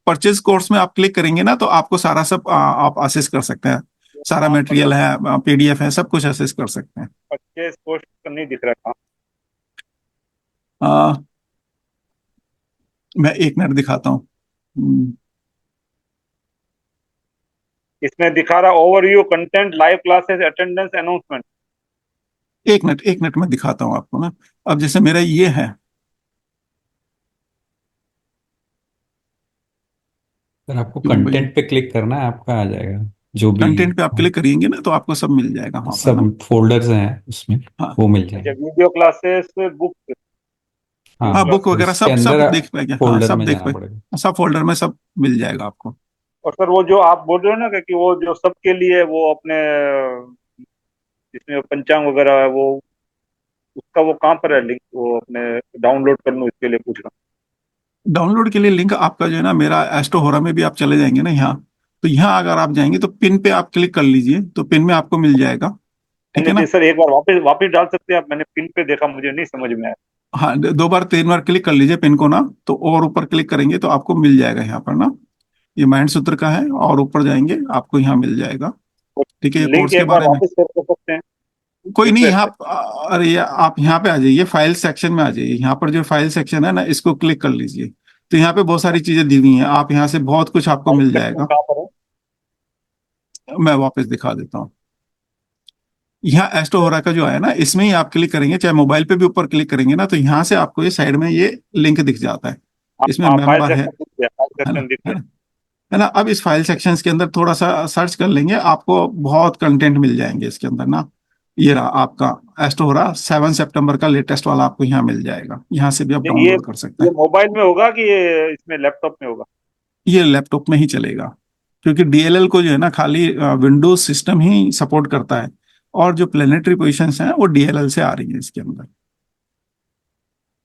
परचेज कोर्स में आप क्लिक करेंगे ना, तो आपको सारा सब आप असेस कर सकते हैं। सारा वहां पर मटेरियल है, पीडीएफ है, सब कुछ असेस कर सकते हैं। परचेज पोस्ट नहीं दिख रहा। आ, मैं एक मिनट दिखाता हूँ। इसमें दिखा रहा overview content live classes attendance announcement. एक मिनट में दिखाता हूँ आपको ना। अब जैसे मेरा ये है, सर आपको क्यों भाई? कंटेंट पे क्लिक करना है, आपका आ जाएगा जो भी कंटेंट पे आप क्लिक करिएंगे ना तो आपको सब मिल जाएगा वहां पर ना। सब फोल्डर्स हैं उसमें, हाँ वो मिल अच्छा, जाएंगे। वीडियो क्लासेस, बुक, वीडियो हाँ, हाँ, बुक क्लासेस। वगैरह उसके सब अंदर सब देख पाएंगे, हाँ फोल्डर सब में देख जाना पड़ेगा। पाएंगे, सब फोल्डर में सब मिल जाएगा आपको। और सर वो जो आप बोल रहे हो ना कि वो जो सबके लिए वो अपने जिसमें पंचांग वगैरह है वो, उसका वो कहाँ पर है लिंक, वो अपने डाउनलोड कर लूँ, इसके लिए पूछ रहा डाउनलोड के लिए लिंक आपका जो है ना, मेरा एस्टो होरा में भी आप चले जाएंगे ना यहाँ, तो यहाँ अगर आप जाएंगे तो पिन पे आप क्लिक कर लीजिए, तो पिन में आपको मिल जाएगा। हूँ। ठीक है नहीं ना? जी सर, एक बार वापस वापस डाल सकते हैं आप? मैंने पिन पे देखा, मुझे नहीं समझ में आया। हाँ, दो बार तीन बार क्लिक कर लीजिए पिन को ना, तो और ऊपर क्लिक करेंगे तो आपको मिल जाएगा यहाँ पर ना। ये माइंड सूत्र का है, और ऊपर जाएंगे आपको यहाँ मिल जाएगा। ठीक है, ये लिंक कोर्स के एक बार बारे में। वापस शेयर कर सकते हैं? कोई नहीं, रिफ्रेश यहाँ पे। अरे आप यहाँ पे आ जाइए, फाइल सेक्शन में आ जाइए, यहाँ पर जो फाइल सेक्शन है ना, इसको क्लिक कर लीजिए। तो यहाँ पे बहुत सारी चीजें दी हुई हैं, आप यहाँ से बहुत कुछ आपको फाइल मिल सेक्शन जाएगा। कहाँ पर है? मैं वापस दिखा देता हूँ। यहाँ एस्टो होरा का जो है ना, इसमें ही आप क्लिक करेंगे, चाहे मोबाइल पे भी ऊपर क्लिक करेंगे ना, तो यहाँ से आपको ये साइड में ये लिंक दिख जाता है। हाँ इसमें हाँ, फाइल मेंबर सेक्शन दिख गया, फाइल है ना, सेक्शन दिख है गया। ना, है ना। अब इस फाइल सेक्शंस के अंदर थोड़ा सा सर्च कर लेंगे, आपको बहुत कंटेंट मिल जाएंगे इसके अंदर ना। ये रहा आपका एस्टो हो रहा 7 सितंबर का लेटेस्ट वाला, आपको यहाँ मिल जाएगा, यहाँ से भी आप ये डाउनलोड कर सकते ये हैं। मोबाइल में होगा कि ये इसमें लैपटॉप में होगा? ये लैपटॉप में ही चलेगा, क्योंकि डीएलएल को जो है ना खाली विंडोज सिस्टम ही सपोर्ट करता है, और जो प्लेनेटरी पोजिशंस हैं वो डीएलएल से आ रही है इसके अंदर,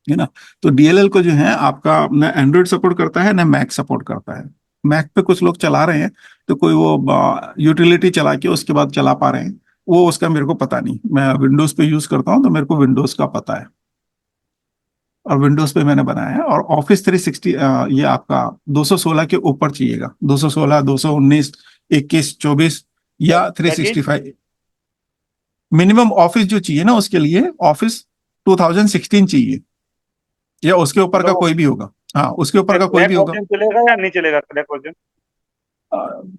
है ना। तो डीएलएल को जो है आपका ना एंड्रॉइड सपोर्ट करता है ना मैक सपोर्ट करता है। मैक पे कुछ लोग चला रहे हैं, तो कोई वो यूटिलिटी चला के उसके बाद चला पा रहे हैं, वो उसका मेरे को पता नहीं। मैं विंडोज पे यूज करता हूँ तो मेरे को विंडोज का पता है, और विंडोज पे मैंने बनाया है। और ऑफिस 360 ये आपका 216 के ऊपर चाहिएगा, 216, 219, 21, 24 या क्या चीज? 365। मिनिमम ऑफिस जो चाहिए ना, उसके लिए ऑफिस 2016 चाहिए, या उसके ऊपर का मतलब कोई भी होगा। हाँ, उसके ऊपर का कोई भी क्रैक होगा। वर्जन चलेगा या नहीं चलेगा क्रैक वर्जन?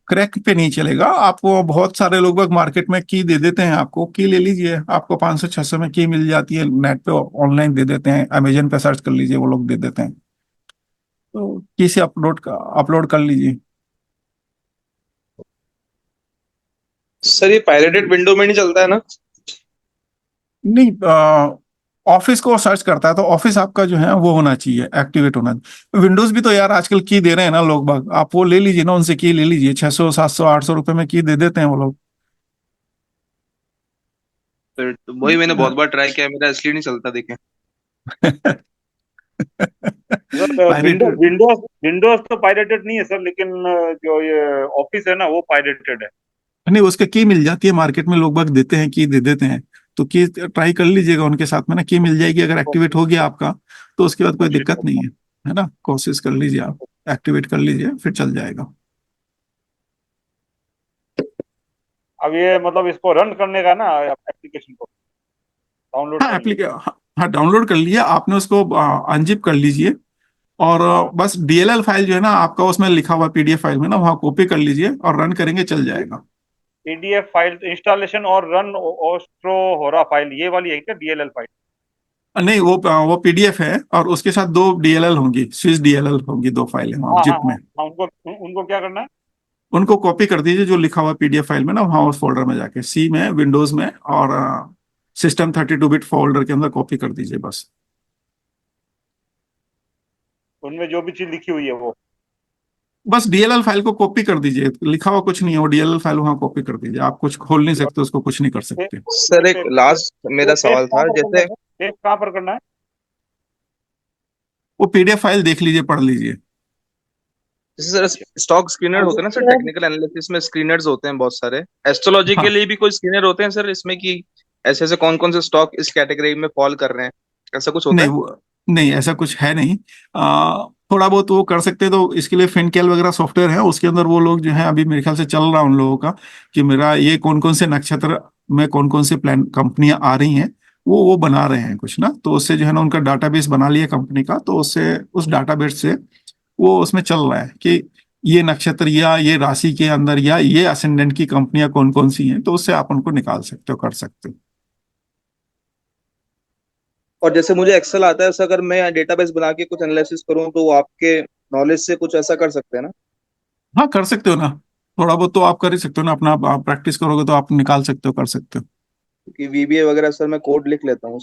क्रैक पे नहीं चलेगा आपको। बहुत सारे लोग बाग मार्केट में की दे देते हैं आपको, की ले लीजिए, आपको 500-600 में की मिल जाती है, नेट पे ऑनलाइन दे देते हैं, अमेजन पे सर्च कर लीजिए, वो लोग दे देते हैं, तो की से अपलोड कर लीजिए। सर ये पायरेटेड विंडो में नहीं चलता है ना? नहीं, ऑफिस को सर्च करता है तो ऑफिस आपका जो है वो होना चाहिए, एक्टिवेट होना चाहिए। विंडोज भी तो यार आजकल की दे रहे हैं ना लोग बाग, आप वो ले लीजिए ना, उनसे की ले लीजिए, 600, 700, 800 रुपए में की दे देते हैं वो लोग। फिर तो वही मैंने बहुत बार ट्राई किया, मेरा इसलिए नहीं चलता देखे। Sir Windows pirated Windows Windows तो पायरेटेड नहीं है सर, लेकिन जो ये ऑफिस है ना वो पायरेटेड है। नहीं, उसके की मिल जाती है मार्केट में, लोग बाग देते हैं, की दे देते हैं। तो की ट्राई कर लीजिएगा उनके साथ में ना, की मिल जाएगी अगर एक्टिवेट हो गया आपका, तो उसके बाद कोई कोशिश दिक्कत नहीं करता है। है ना, कोशिश कर लीजिए आप, एक्टिवेट कर लीजिए, फिर चल जाएगा। हूँ। अब ये मतलब इसको रन करने का ना, एप्लीकेशन को डाउनलोड हाँ, कर लिया। हाँ, डाउनलोड कर लिए आपने उसको, अनजिप कर लीजिए, और हाँ, बस डीएलएल फाइल जो है ना आपका, उसमें लिखा हुआ पीडीएफ फाइल में ना, वहाँ कॉपी कर लीजिए और रन करेंगे, चल जाएगा। पीडीएफ फाइल इंस्टॉलेशन और रन ओस्ट्रो हो रहा फाइल, ये वाली है क्या डीएलएल फाइल? नहीं, वो पीडीएफ है, और उसके साथ दो डीएलएल होंगी, स्विच डीएलएल होंगी, दो फाइलें वहाँ हाँ हाँ जिप हाँ में। हाँ, उनको उनको क्या करना है? उनको कॉपी कर दीजिए, जो लिखा हुआ पीडीएफ फाइल में ना, वहाँ उस फोल्डर में जाके सी में, विंडोज में, और सिस्टम 32 बिट फोल्डर के अंदर कॉपी कर दीजिए बस। उनमें जो भी चीज लिखी हुई है वो। बस डीएलएल फाइल को कॉपी कर दीजिए, लिखा हुआ कुछ नहीं है, वो डीएलएल फाइल वहाँ कॉपी कर दीजिए, आप कुछ खोल नहीं सकते उसको, कुछ नहीं कर सकते। सर एक लास्ट मेरा पेस्ट सवाल कहाँ था, पर करना जैसे है? पेस्ट कहाँ पर करना है? वो पीडीएफ फाइल देख लीजिए, पढ़ लीजिए। जैसे सर स्टॉक स्क्रीनर होते हैं ना सर, सर टेक्निकल एनालिसिस में स्क्रीनर्स होते हैं बहुत सारे, एस्ट्रोलॉजी के हाँ, लिए भी कोई स्क्रीनर होते हैं सर इसमें कि ऐसे ऐसे कौन कौन से स्टॉक इस कैटेगरी में फॉल कर रहे हैं, ऐसा कुछ होता नहीं है? वो नहीं, ऐसा कुछ है नहीं। थोड़ा बहुत वो कर सकते हैं, तो इसके लिए फिनकेल वगैरह सॉफ्टवेयर है, उसके अंदर वो लोग जो है, अभी मेरे ख्याल से चल रहा है उन लोगों का, कि मेरा ये कौन कौन से नक्षत्र में कौन कौन से प्लान कंपनियां आ रही हैं, वो बना रहे हैं कुछ ना, तो उससे जो है ना उनका डाटाबेस बना लिया कंपनी का, तो उससे उस डाटाबेस से वो उसमें चल रहा है कि ये नक्षत्र या ये राशि के अंदर या ये असेंडेंट की कंपनियां कौन कौन सी हैं, तो उससे आप उनको निकाल सकते हो, कर सकते हो। और जैसे मुझे एक्सेल आता है सर, अगर मैं डेटाबेस बना के कुछ एनालिसिस करूं तो वो आपके नॉलेज से कुछ ऐसा कर सकते हैं ना? हाँ कर सकते हो ना, थोड़ा बहुत तो आप कर ही सकते हो ना, अपना आप प्रैक्टिस करोगे तो आप निकाल सकते हो, कर सकते हो। कि वीबीए वगैरह सर मैं कोड लिख लेता हूँ।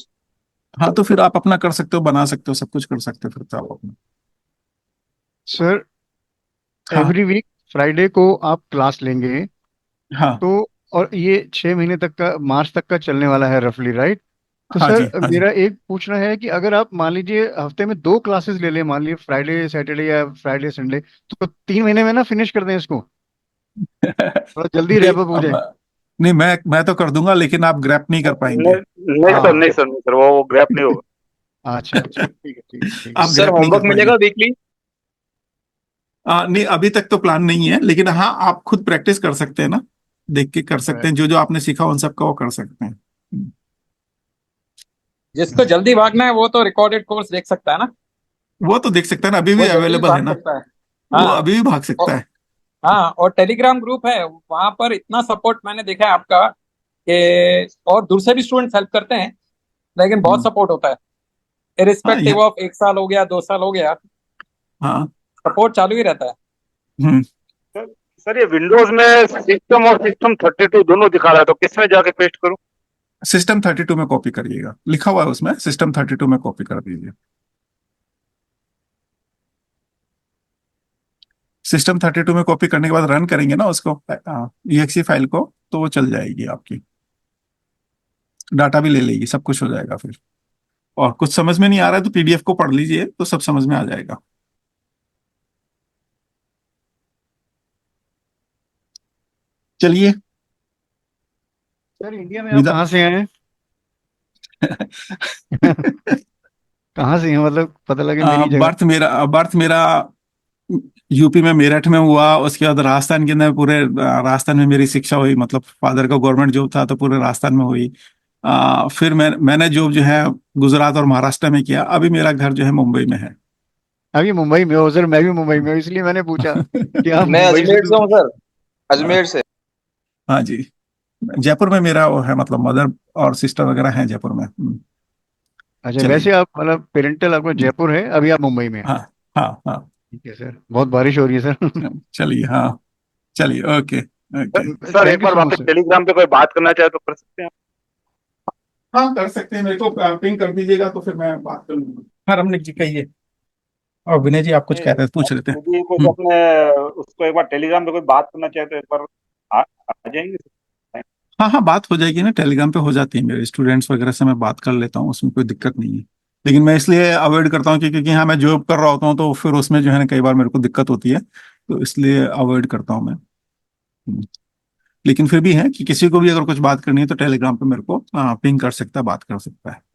हाँ तो फिर आप अपना कर सकते हो, बना सकते हो, सब कुछ कर सकते हो फिर तो आप अपना। सर हाँ एवरी वीक फ्राइडे को आप क्लास लेंगे हाँ तो, और ये 6 महीने तक का, मार्च तक का चलने वाला है रफली, राइट? तो हाँ जी सर हाँ जी। मेरा एक पूछना है कि अगर आप मान लीजिए हफ्ते में 2 क्लासेस ले लें, मान लीजिए फ्राइडे सैटरडे या फ्राइडे संडे, तो 3 महीने में ना फिनिश कर दें इसको, थोड़ा जल्दी नहीं रैप अप हो अब, जाए। नहीं मैं तो कर दूंगा, लेकिन आप ग्रैप नहीं कर पाएंगे। नहीं नहीं सर, हाँ। नहीं सर, नहीं सर, वो ग्रैप नहीं होगा। अच्छा अच्छा, ठीक है ठीक है ठीक है। आप सर ग्रैप नहीं कर होमवर्क पाएंगे। मिलेगा वीकली? नहीं अभी तक तो प्लान नहीं है, लेकिन हाँ आप खुद प्रैक्टिस कर सकते हैं ना, देख के कर सकते हैं, जो जो आपने सीखा उन सबका वो कर सकते हैं। जिसको जल्दी भागना है वो तो रिकॉर्डेड कोर्स देख सकता है ना, वो तो देख सकता है ना, अभी भी वो जल्दी भी अवेलेबल है भाग ना, सकता है। वो हाँ अभी भी भाग सकता और, है। हाँ और टेलीग्राम ग्रुप है, वहां पर इतना सपोर्ट मैंने देखा है आपका कि, और दूसरे भी स्टूडेंट्स हेल्प करते हैं, लेकिन बहुत हम्म, सपोर्ट होता है, हाँ इरिस्पेक्टिव ऑफ 1 साल हो गया 2 साल हो गया, हाँ। सपोर्ट चालू ही रहता है। हम्म। सर सर, ये विंडोज में सिस्टम और सिस्टम 32 दोनों दिखा रहा है, तो किसमें जाके पेस्ट करूं? सिस्टम 32 में कॉपी करिएगा, लिखा हुआ है उसमें, System 32 में कॉपी कर दीजिए। System 32 में कॉपी करने के बाद रन करेंगे ना उसको, EXE फाइल को, तो वो चल जाएगी आपकी, डाटा भी ले लेगी, सब कुछ हो जाएगा फिर। और कुछ समझ में नहीं आ रहा है तो PDF को पढ़ लीजिए, तो सब समझ में आ जाएगा। चलिए सर इंडिया में आप विदा। कहाँ से हैं? कहाँ से हैं, मतलब पता लगे मेरी जगह। बर्थ मेरा यूपी में मेरठ में हुआ, उसके बाद राजस्थान के अंदर पूरे राजस्थान में मेरी शिक्षा हुई, मतलब फादर का गवर्नमेंट जॉब था तो पूरे राजस्थान में हुई। फिर मैंने जॉब जो है गुजरात और महाराष्ट्र में किया, अभी मेरा घर जो है मुंबई में है। अभी मुंबई में हो? सर मैं भी मुंबई में हूँ, इसलिए मैंने पूछा कि आप मैं मुंबई से अजमेर तो। से हूँ सर, हाँ अजमेर से। हाँ जी, जयपुर में मेरा वो है, मतलब मदर और सिस्टर वगैरह हैं जयपुर में। अच्छा, चलिए। वैसे आप मतलब पेरेंटल आपका हम्म, जयपुर है, अभी आप मुंबई में हैं। हाँ हाँ हाँ। ठीक है सर, बहुत बारिश हो रही है सर। चलिए हाँ, चलिए ओके ओके। सर एक thank you bar so much वापस सर। टेलीग्राम पे कोई बात करना चाहे तो कर सकते हैं। हाँ कर सकते हैं, मेरे को पिंग कर दीजिएगा तो फिर मैं बात कर लूंगा। हाँ रमनिक जी कहिए, और विनय जी आप कुछ कह नहीं, रहे थे, पूछ रहे थे। यदि कोई अपने उसको एक बार टेलीग्राम पे कोई बात करना चाहे तो एक बार आ जाएंगे। हाँ हाँ बात हो जाएगी ना, टेलीग्राम पे हो जाती है, मेरे स्टूडेंट्स वगैरह से मैं बात कर लेता हूँ, उसमें कोई दिक्कत नहीं है। लेकिन मैं इसलिए अवॉइड करता हूँ क्योंकि हाँ मैं जॉब कर रहा होता हूँ, तो फिर उसमें जो है ना कई बार मेरे को दिक्कत होती है, तो इसलिए अवॉइड करता हूँ मैं। हम्म, लेकिन फिर भी है कि किसी को भी अगर कुछ बात करनी है तो टेलीग्राम पे मेरे को पिंग कर सकता है, बात कर सकता है।